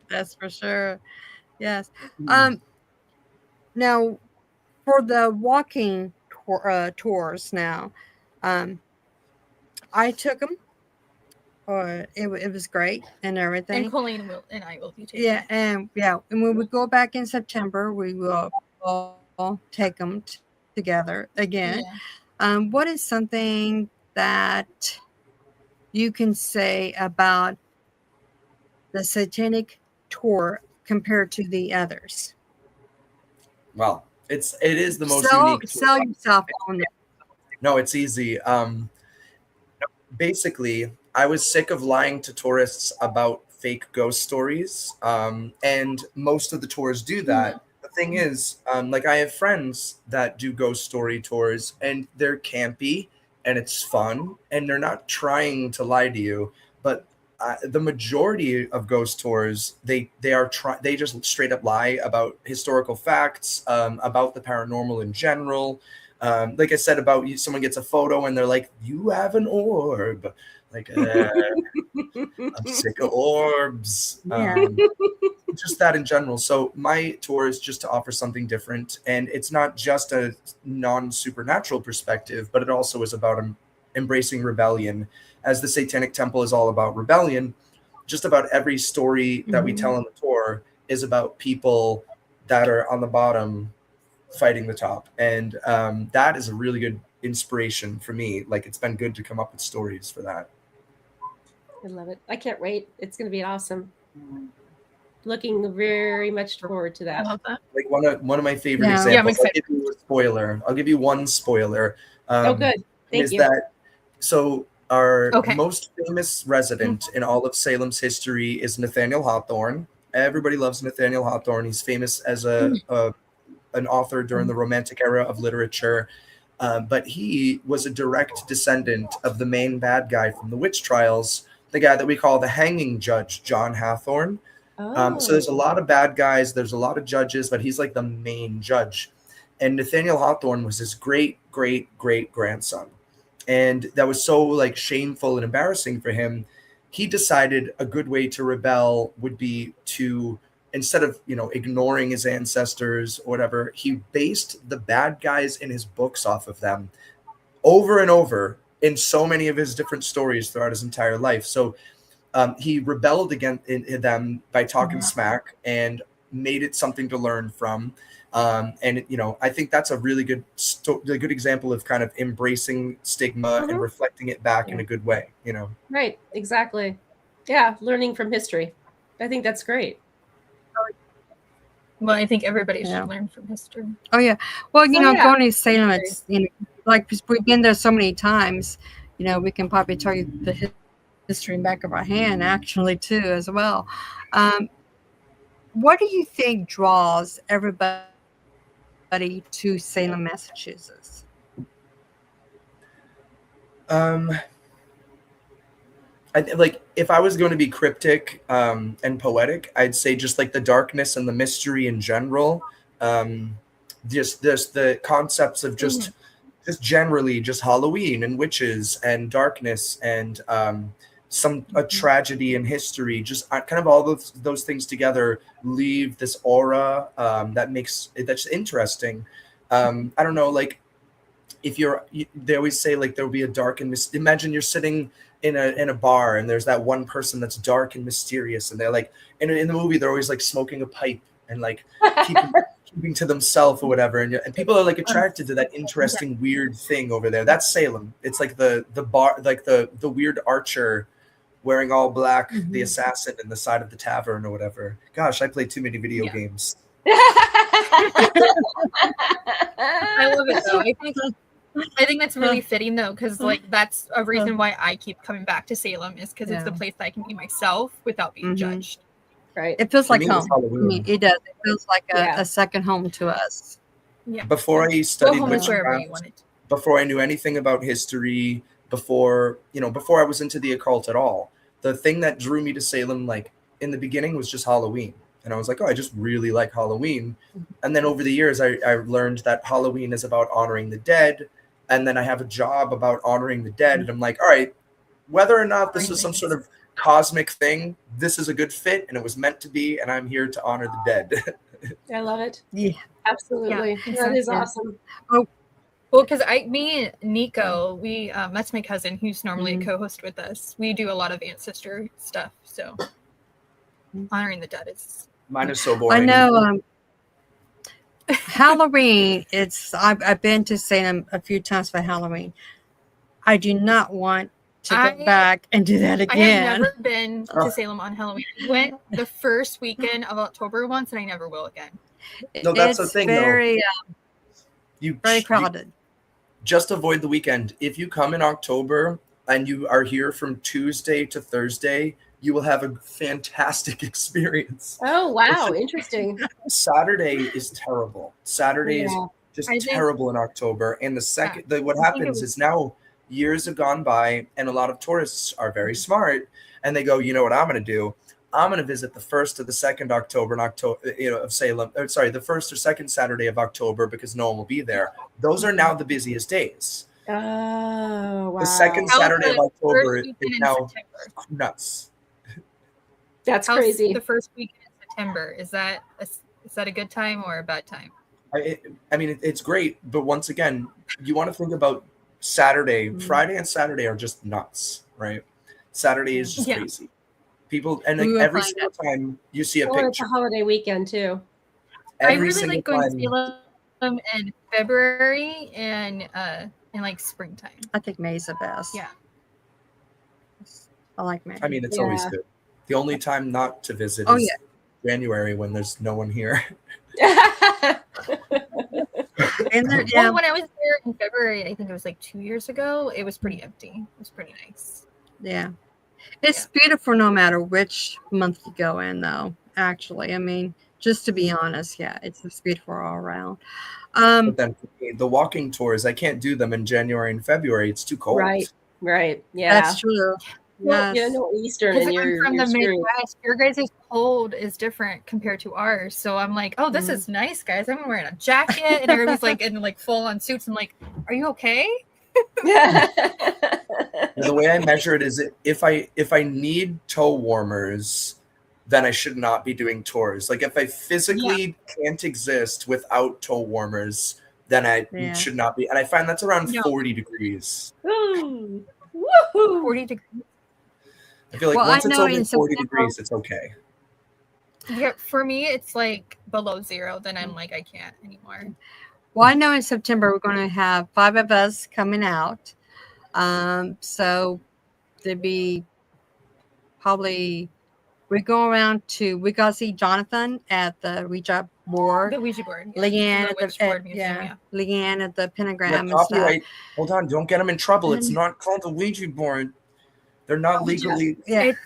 That's for sure. Yes. Now for the walking tours now, I took them. It was great and everything. And Colleen and I will be taking. Yeah, and when we go back in September, we will all take them together again. Yeah. What is something that you can say about the Satanic Tour compared to the others? Well, it is the most Sell unique. Sell yourself on it. No, it's easy. Basically, I was sick of lying to tourists about fake ghost stories, and most of the tours do that. The thing is, like I have friends that do ghost story tours, and they're campy, and it's fun, and they're not trying to lie to you. But the majority of ghost tours, they just straight up lie about historical facts, about the paranormal in general. Like I said about someone gets a photo and they're like, "You have an orb." Like, I'm sick of orbs. Yeah. Just that in general. So my tour is just to offer something different, and it's not just a non-supernatural perspective, but it also is about embracing rebellion, as the Satanic Temple is all about rebellion. Just about every story that we tell on the tour is about people that are on the bottom fighting the top, and that is a really good inspiration for me. Like, it's been good to come up with stories for that. I love it. I can't wait. It's going to be awesome. Looking very much forward to I that. love that. Like one of my favorite Yeah. Yeah, I'm examples. I'll excited. give you a spoiler. I'll give you one spoiler. Oh, good. Thank is you. that so? Our Okay. most famous resident in all of Salem's history is Nathaniel Hawthorne. Everybody loves Nathaniel Hawthorne. He's famous as an author during the Romantic era of literature. But he was a direct descendant of the main bad guy from the witch trials, the guy that we call the hanging judge, John Hathorne. So there's a lot of bad guys, there's a lot of judges, but he's like the main judge. And Nathaniel Hawthorne was his great grandson. And that was so like shameful and embarrassing for him. He decided a good way to rebel would be to, instead of, ignoring his ancestors or whatever, he based the bad guys in his books off of them over and over in so many of his different stories throughout his entire life. So he rebelled against them by talking smack and made it something to learn from. And I think that's a really good example of kind of embracing stigma and reflecting it back in a good way, Right. Exactly. Yeah. Learning from history. I think that's great. Well, I think everybody should Yeah. learn from history. Oh yeah. Well, yeah. going to Salem, it's like we've been there so many times. We can probably tell you the history in the back of our hand, actually, too, as well. What do you think draws everybody to Salem, Massachusetts? Like if I was going to be cryptic and poetic, I'd say just like the darkness and the mystery in general. Just the concepts of just generally just Halloween and witches and darkness and a tragedy in history. Just kind of all those things together leave this aura that's interesting. I don't know, like if they always say like there'll be a dark and imagine you're sitting in a bar and there's that one person that's dark and mysterious, and they're like in the movie they're always like smoking a pipe and like keeping to themselves or whatever, and people are like attracted to that interesting weird thing over there. That's Salem. It's like the bar, like the weird archer wearing all black, the assassin in the side of the tavern or whatever. Gosh, I played too many video games. I love it though. I think that's really fitting though, because like that's a reason why I keep coming back to Salem, is because it's the place that I can be myself without being judged. Right. It feels like home. I mean, it does. It feels like a second home to us. Yeah. Before I studied witchcraft, before I knew anything about history, before I was into the occult at all, the thing that drew me to Salem, like in the beginning, was just Halloween. And I was like, oh, I just really like Halloween. And then over the years, I learned that Halloween is about honoring the dead. And then I have a job about honoring the dead. And I'm like, all right, whether or not this is some sort of cosmic thing, this is a good fit and it was meant to be. And I'm here to honor the dead. I love it. Yeah, absolutely. Yeah, that is awesome. Oh, well, because me and Nico, that's my cousin who's normally a co-host with us. We do a lot of ancestor stuff. So honoring the dead is... Mine is so boring. I know. Halloween, I've been to Salem a few times for Halloween. I do not want to go back and do that again. I have never been to Salem on Halloween. I went the first weekend of October once, and I never will again. No, that's the thing, very, though. Very crowded. Just avoid the weekend. If you come in October and you are here from Tuesday to Thursday, you will have a fantastic experience. Oh, wow. Interesting. Saturday is terrible. Saturday is just terrible in October. And what happens is now years have gone by and a lot of tourists are very smart and they go, you know what I'm going to do? I'm going to visit the 1st or the 2nd October of Salem. Or sorry, the 1st or 2nd Saturday of October, because no one will be there. Those are now the busiest days. Oh, wow. The 2nd Saturday of October is now nuts. That's crazy. The first weekend in September, is that a good time or a bad time? I mean, it's great, but once again, you want to think about Saturday. Friday and Saturday are just nuts, right? Saturday is just crazy. People, and like every single time you see a picture. It's a holiday weekend too. I really like going to Salem in February and in like springtime. I think May's the best. Yeah, I like May. I mean, it's always good. The only time not to visit is January when there's no one here. Well, when I was there in February, I think it was like 2 years ago, it was pretty empty. It was pretty nice. Yeah. It's beautiful no matter which month you go in, though, actually. I mean, just to be honest, it's just beautiful all around. But then the walking tours, I can't do them in January and February. It's too cold. Right. Yeah. That's true. Well, no, Eastern and you're from the Midwest. Your guys' cold is different compared to ours. So I'm like, oh, this is nice, guys. I'm wearing a jacket, and everybody's like in like full on suits. I'm like, are you okay? The way I measure it is if I need toe warmers, then I should not be doing tours. Like if I physically can't exist without toe warmers, then I should not be. And I find that's around 40 degrees. Woohoo! 40 degrees. I feel like once it's over 40 degrees, it's okay. Yeah, for me, it's like below 0. Then I'm like, I can't anymore. Well, I know in September we're going to have 5 of us coming out. So there'd be probably we go around we got to see Jonathan at the Ouija board. The Ouija board. Leanne at the Leanne at the pentagram. Hold on, don't get him in trouble. It's not called the Ouija board. They're not legally. Yeah. It's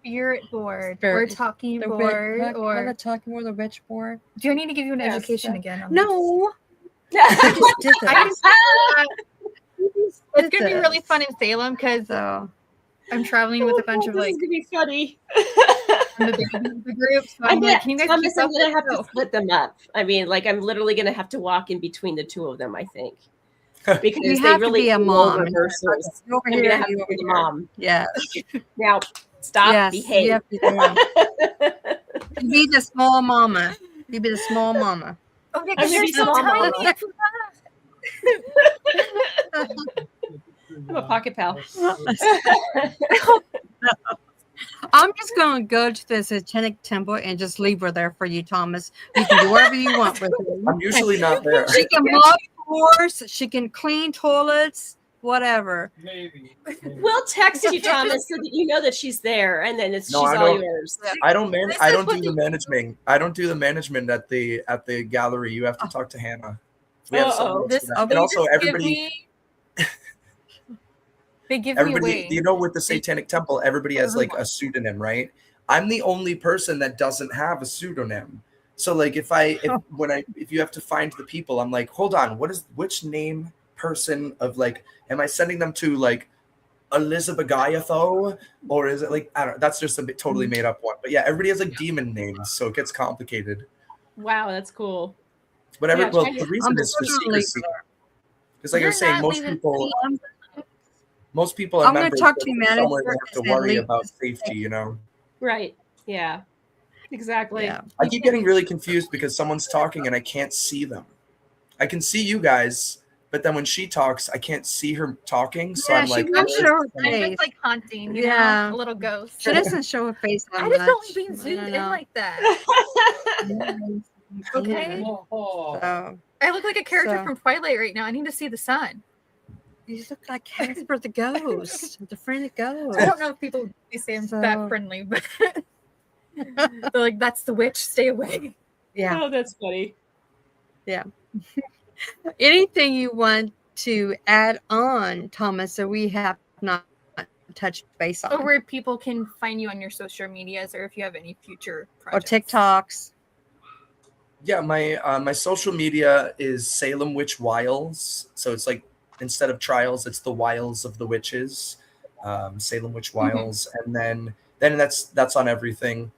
spirit board or Spirit- talking The board the talking board, the witch board. do I need to give you an Yes, education yeah. again on No, Yeah. I just did this? I just this. it's gonna be really fun in Salem because So I'm traveling with a bunch of this like is gonna be funny. the babies of the group. So I I'm like, bet, can you guys Thomas, keep I'm up? gonna have to Go. split them up. I mean, like I'm literally gonna have to walk in between the two of them, I think. Because you they have to really be a do mom. reversals. You over I'm here, gonna have you to over be the here. mom. Yes. Now stop, Yes. behave. You have to be the mom. You be the small mama. You be the small mama. Oh yeah, I'm because gonna you're be so small tiny. mama. I'm a pocket pal. I'm just going to go to the Satanic Temple and just leave her there for you, Thomas. You can do whatever you want with her. I'm usually not there. She can mop floors. She can clean toilets. Whatever. Maybe. We'll text you, Thomas, so that you know that she's there, and then she's No, I all don't- yours. I don't man. This I is don't what do the management. I don't do the management at the gallery. You have to talk to Hannah. We have someone else This, for that. they And also just give everybody. me- they give me Everybody, away. you know, with the Satanic Temple, everybody has like a pseudonym, right? I'm the only person that doesn't have a pseudonym. So like if you have to find the people, I'm like, hold on, which name person of like, am I sending them to like Elizabeth Gaiatho, or is it like, I don't know, that's just a bit totally made up one. But yeah, everybody has like demon names, so it gets complicated. Wow, that's cool. But Yeah, well, try to- the reason is for Unfortunately, secrecy. Because like I You're was saying, not leaving most people are I'm gonna members, talk but to your somewhere manager they have to and say, worry leave about this safety, you know. Right. Yeah. Exactly. Yeah. I keep getting really confused because someone's talking and I can't see them. I can see you guys, but then when she talks, I can't see her talking. So Yeah, I'm she like, won't show her I'm face. just like haunting, you Yeah. know, a little ghost. She doesn't show her face that I much. just don't like being I zoomed don't in know. like that. Okay. Oh. So, I look like a character So- from Twilight right now. I need to see the sun. you look like Casper the ghost, the friendly ghost. I don't know if people would be saying So- that friendly, but they're like, that's the witch. Stay away. Yeah. Oh, that's funny. Anything you want to add on, Thomas, that we have not touched base on, Or where people can find you on your social medias, or if you have any future or projects. TikToks. yeah, my social media is Salem Witch Wiles. So it's like instead of trials, it's the wiles of the witches. Salem Witch Wiles, and then that's on everything.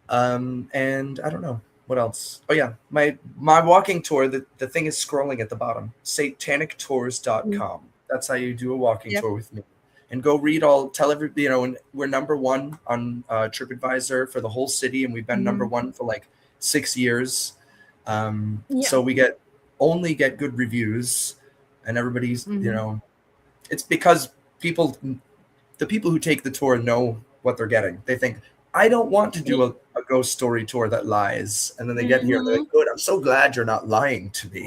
And I don't know what else. Oh yeah, my walking tour. The thing is scrolling at the bottom. SatanicTours.com. That's how you do a walking Yep. tour with me. And go read tell everybody, and we're number one on TripAdvisor for the whole city, and we've been number one for like 6 years. So we only get good reviews, and everybody's, it's because the people who take the tour know what they're getting. They think, I don't want to do a ghost story tour that lies. And then they get here and they're like, good, I'm so glad you're not lying to me.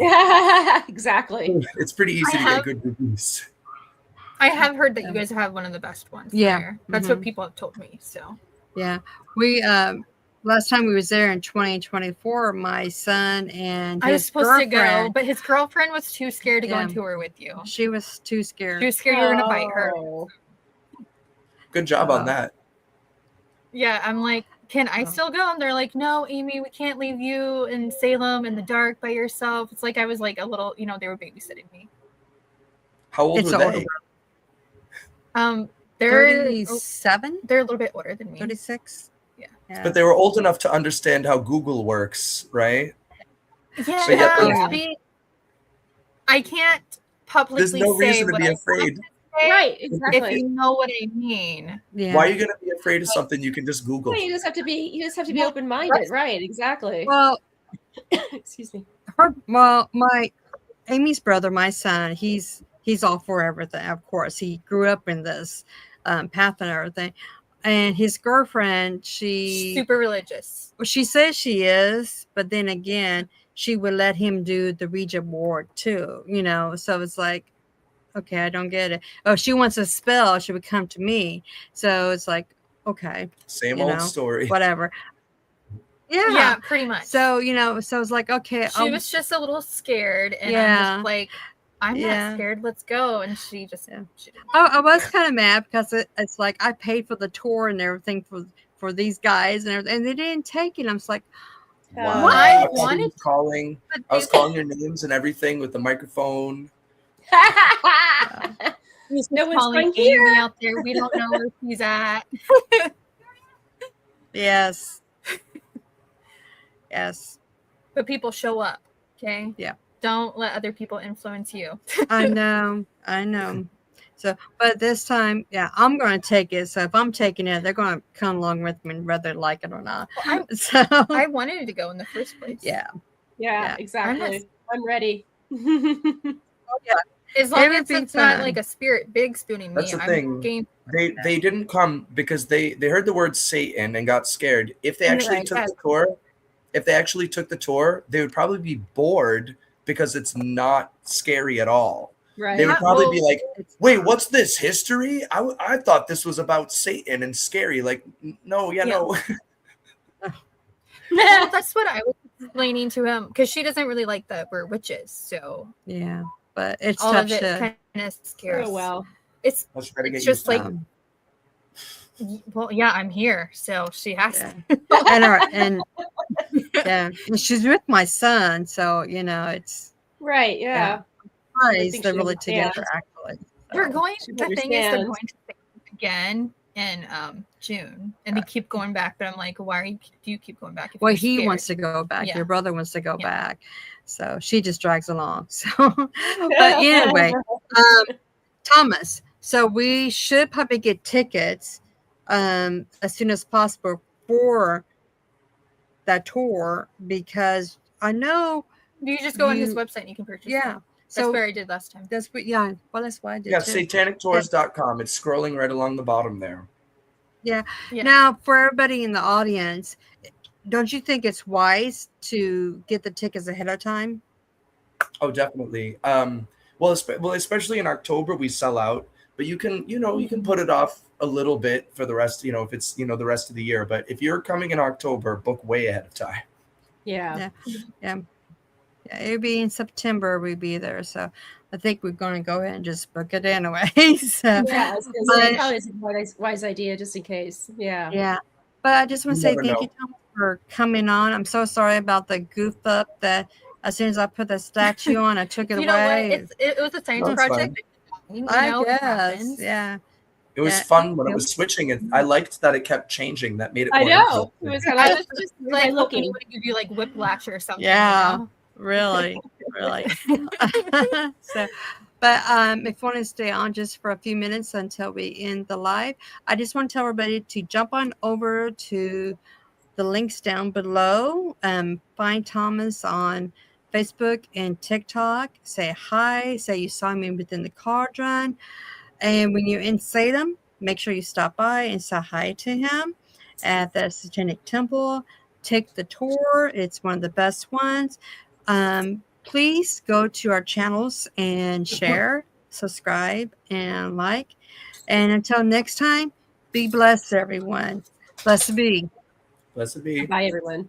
Exactly. It's pretty easy to get good reviews. I have heard that you guys have one of the best ones. Yeah. there. That's what people have told me. So Yeah, we last time we was there in 2024, my son and I was his supposed to go, girlfriend, but his girlfriend was too scared to go Yeah. on tour with you. she was too scared. She was scared you were gonna bite her. Oh. Good job on that. Yeah, I'm like, can I Oh. still go? And they're like, no, Amy, we can't leave you in Salem in the dark by yourself. It's like I was like a little, they were babysitting me. How old It's were older. they? They're 37, they're a little bit older than me. 36. Yeah. But they were old enough to understand how Google works, right? Yeah, So yeah, I can't publicly There's no say reason to what be I afraid. say Right, if exactly. you know what I mean. Yeah. Why are you going to be afraid of something you can just Google? Well, you just have to be open-minded, right? Exactly. Well, Excuse me. my Amy's brother, my son, he's all for everything. Of course, he grew up in this path and everything. And his girlfriend, She's super religious. she says she is, but then again, she would let him do the Ouija board too, So it's like, okay, I don't get it. Oh, she wants a spell, she would come to me. So it's like, okay, Same you old know, story. whatever. Yeah, pretty much. So, so it's like, okay, she was just a little scared, and I'm Yeah. just like, I'm Yeah. not scared. Let's go. And she just, Yeah. she didn't. I was kind of mad because it's like I paid for the tour and everything for these guys and everything, and they didn't take it. I'm just like, Wow. What? I wanted was calling. but I was calling your names and everything with the microphone. He's No one's calling going Amy here. out there. We don't know where she's at. yes, yes, But people show up. Okay. Yeah. Don't let other people influence you. I know. So, but this time, yeah, I'm going to take it. So if I'm taking it, they're going to come along with me, whether they like it or not. So I wanted to go in the first place. yeah, Yeah, Yeah. exactly. I'm ready. As long It would as be it's not fun. like a spirit big spooning That's me, the I'm thing. game. They didn't come because they heard the word Satan and got scared. If they You're actually right, took yes. the tour, they would probably be bored because it's not scary at all. Right. They would probably be Well, like, "Wait, what's this history? I thought this was about Satan and scary." Like, no, no. Well, that's what I was explaining to him because she doesn't really like that we're witches. So yeah, but it's all tough of it shit. kind of scares. Oh well. It's Let's try to get It's used just to like- it. well, yeah, I'm here, so she has Yeah. to. and yeah, and she's with my son, so it's Right. Yeah. nice. think They're she really understands. together actually. We're So, going. She The thing is, they're understands. going to Spain again in June, and they keep going back. But I'm like, why do you keep going back? If well, you're he scared? wants to go back. Yeah. Your brother wants to go Yeah. back, so she just drags along. So, but anyway, Thomas. So we should probably get tickets as soon as possible for that tour because I know. You just go on his You- website and you can purchase. Yeah. It. That's So where I did last time. that's what. Yeah. Well, that's what I did. Yeah, too. satanictours.com. It's scrolling right along the bottom there. Yeah. Now, for everybody in the audience, don't you think it's wise to get the tickets ahead of time? Oh, definitely. Well, especially in October we sell out, but you can put it off a little bit for the rest. If it's the rest of the year. But if you're coming in October, book way ahead of time. Yeah. Yeah, it'll be in September. We'll be there, so I think we're going to go ahead and just book it anyway. So, Yeah. I was gonna say, probably is a wise idea just in case. Yeah. yeah. But I just want You to say never thank know. you, Thomas, for coming on. I'm so sorry about the goof up that as soon as I put the statue on, I took it You know what? away. It was a science No, it's project. You I know, it guess, happens. yeah. It was Yeah. fun when it was switching. It I liked that it kept changing. That made it. I more know. It interesting. was kind I of was just Where am I like hoping looking? it would give you like whiplash or something. Yeah. You know? Really. So, but if you want to stay on just for a few minutes until we end the live, I just want to tell everybody to jump on over to the links down below. Find Thomas on Facebook and TikTok. Say hi. Say you saw me within the cauldron. And when you're in Salem, make sure you stop by and say hi to him at the Satanic Temple. Take the tour. It's one of the best ones. Please go to our channels and share, subscribe, and like. And until next time, be blessed, everyone. Blessed be. Blessed be. Bye, everyone.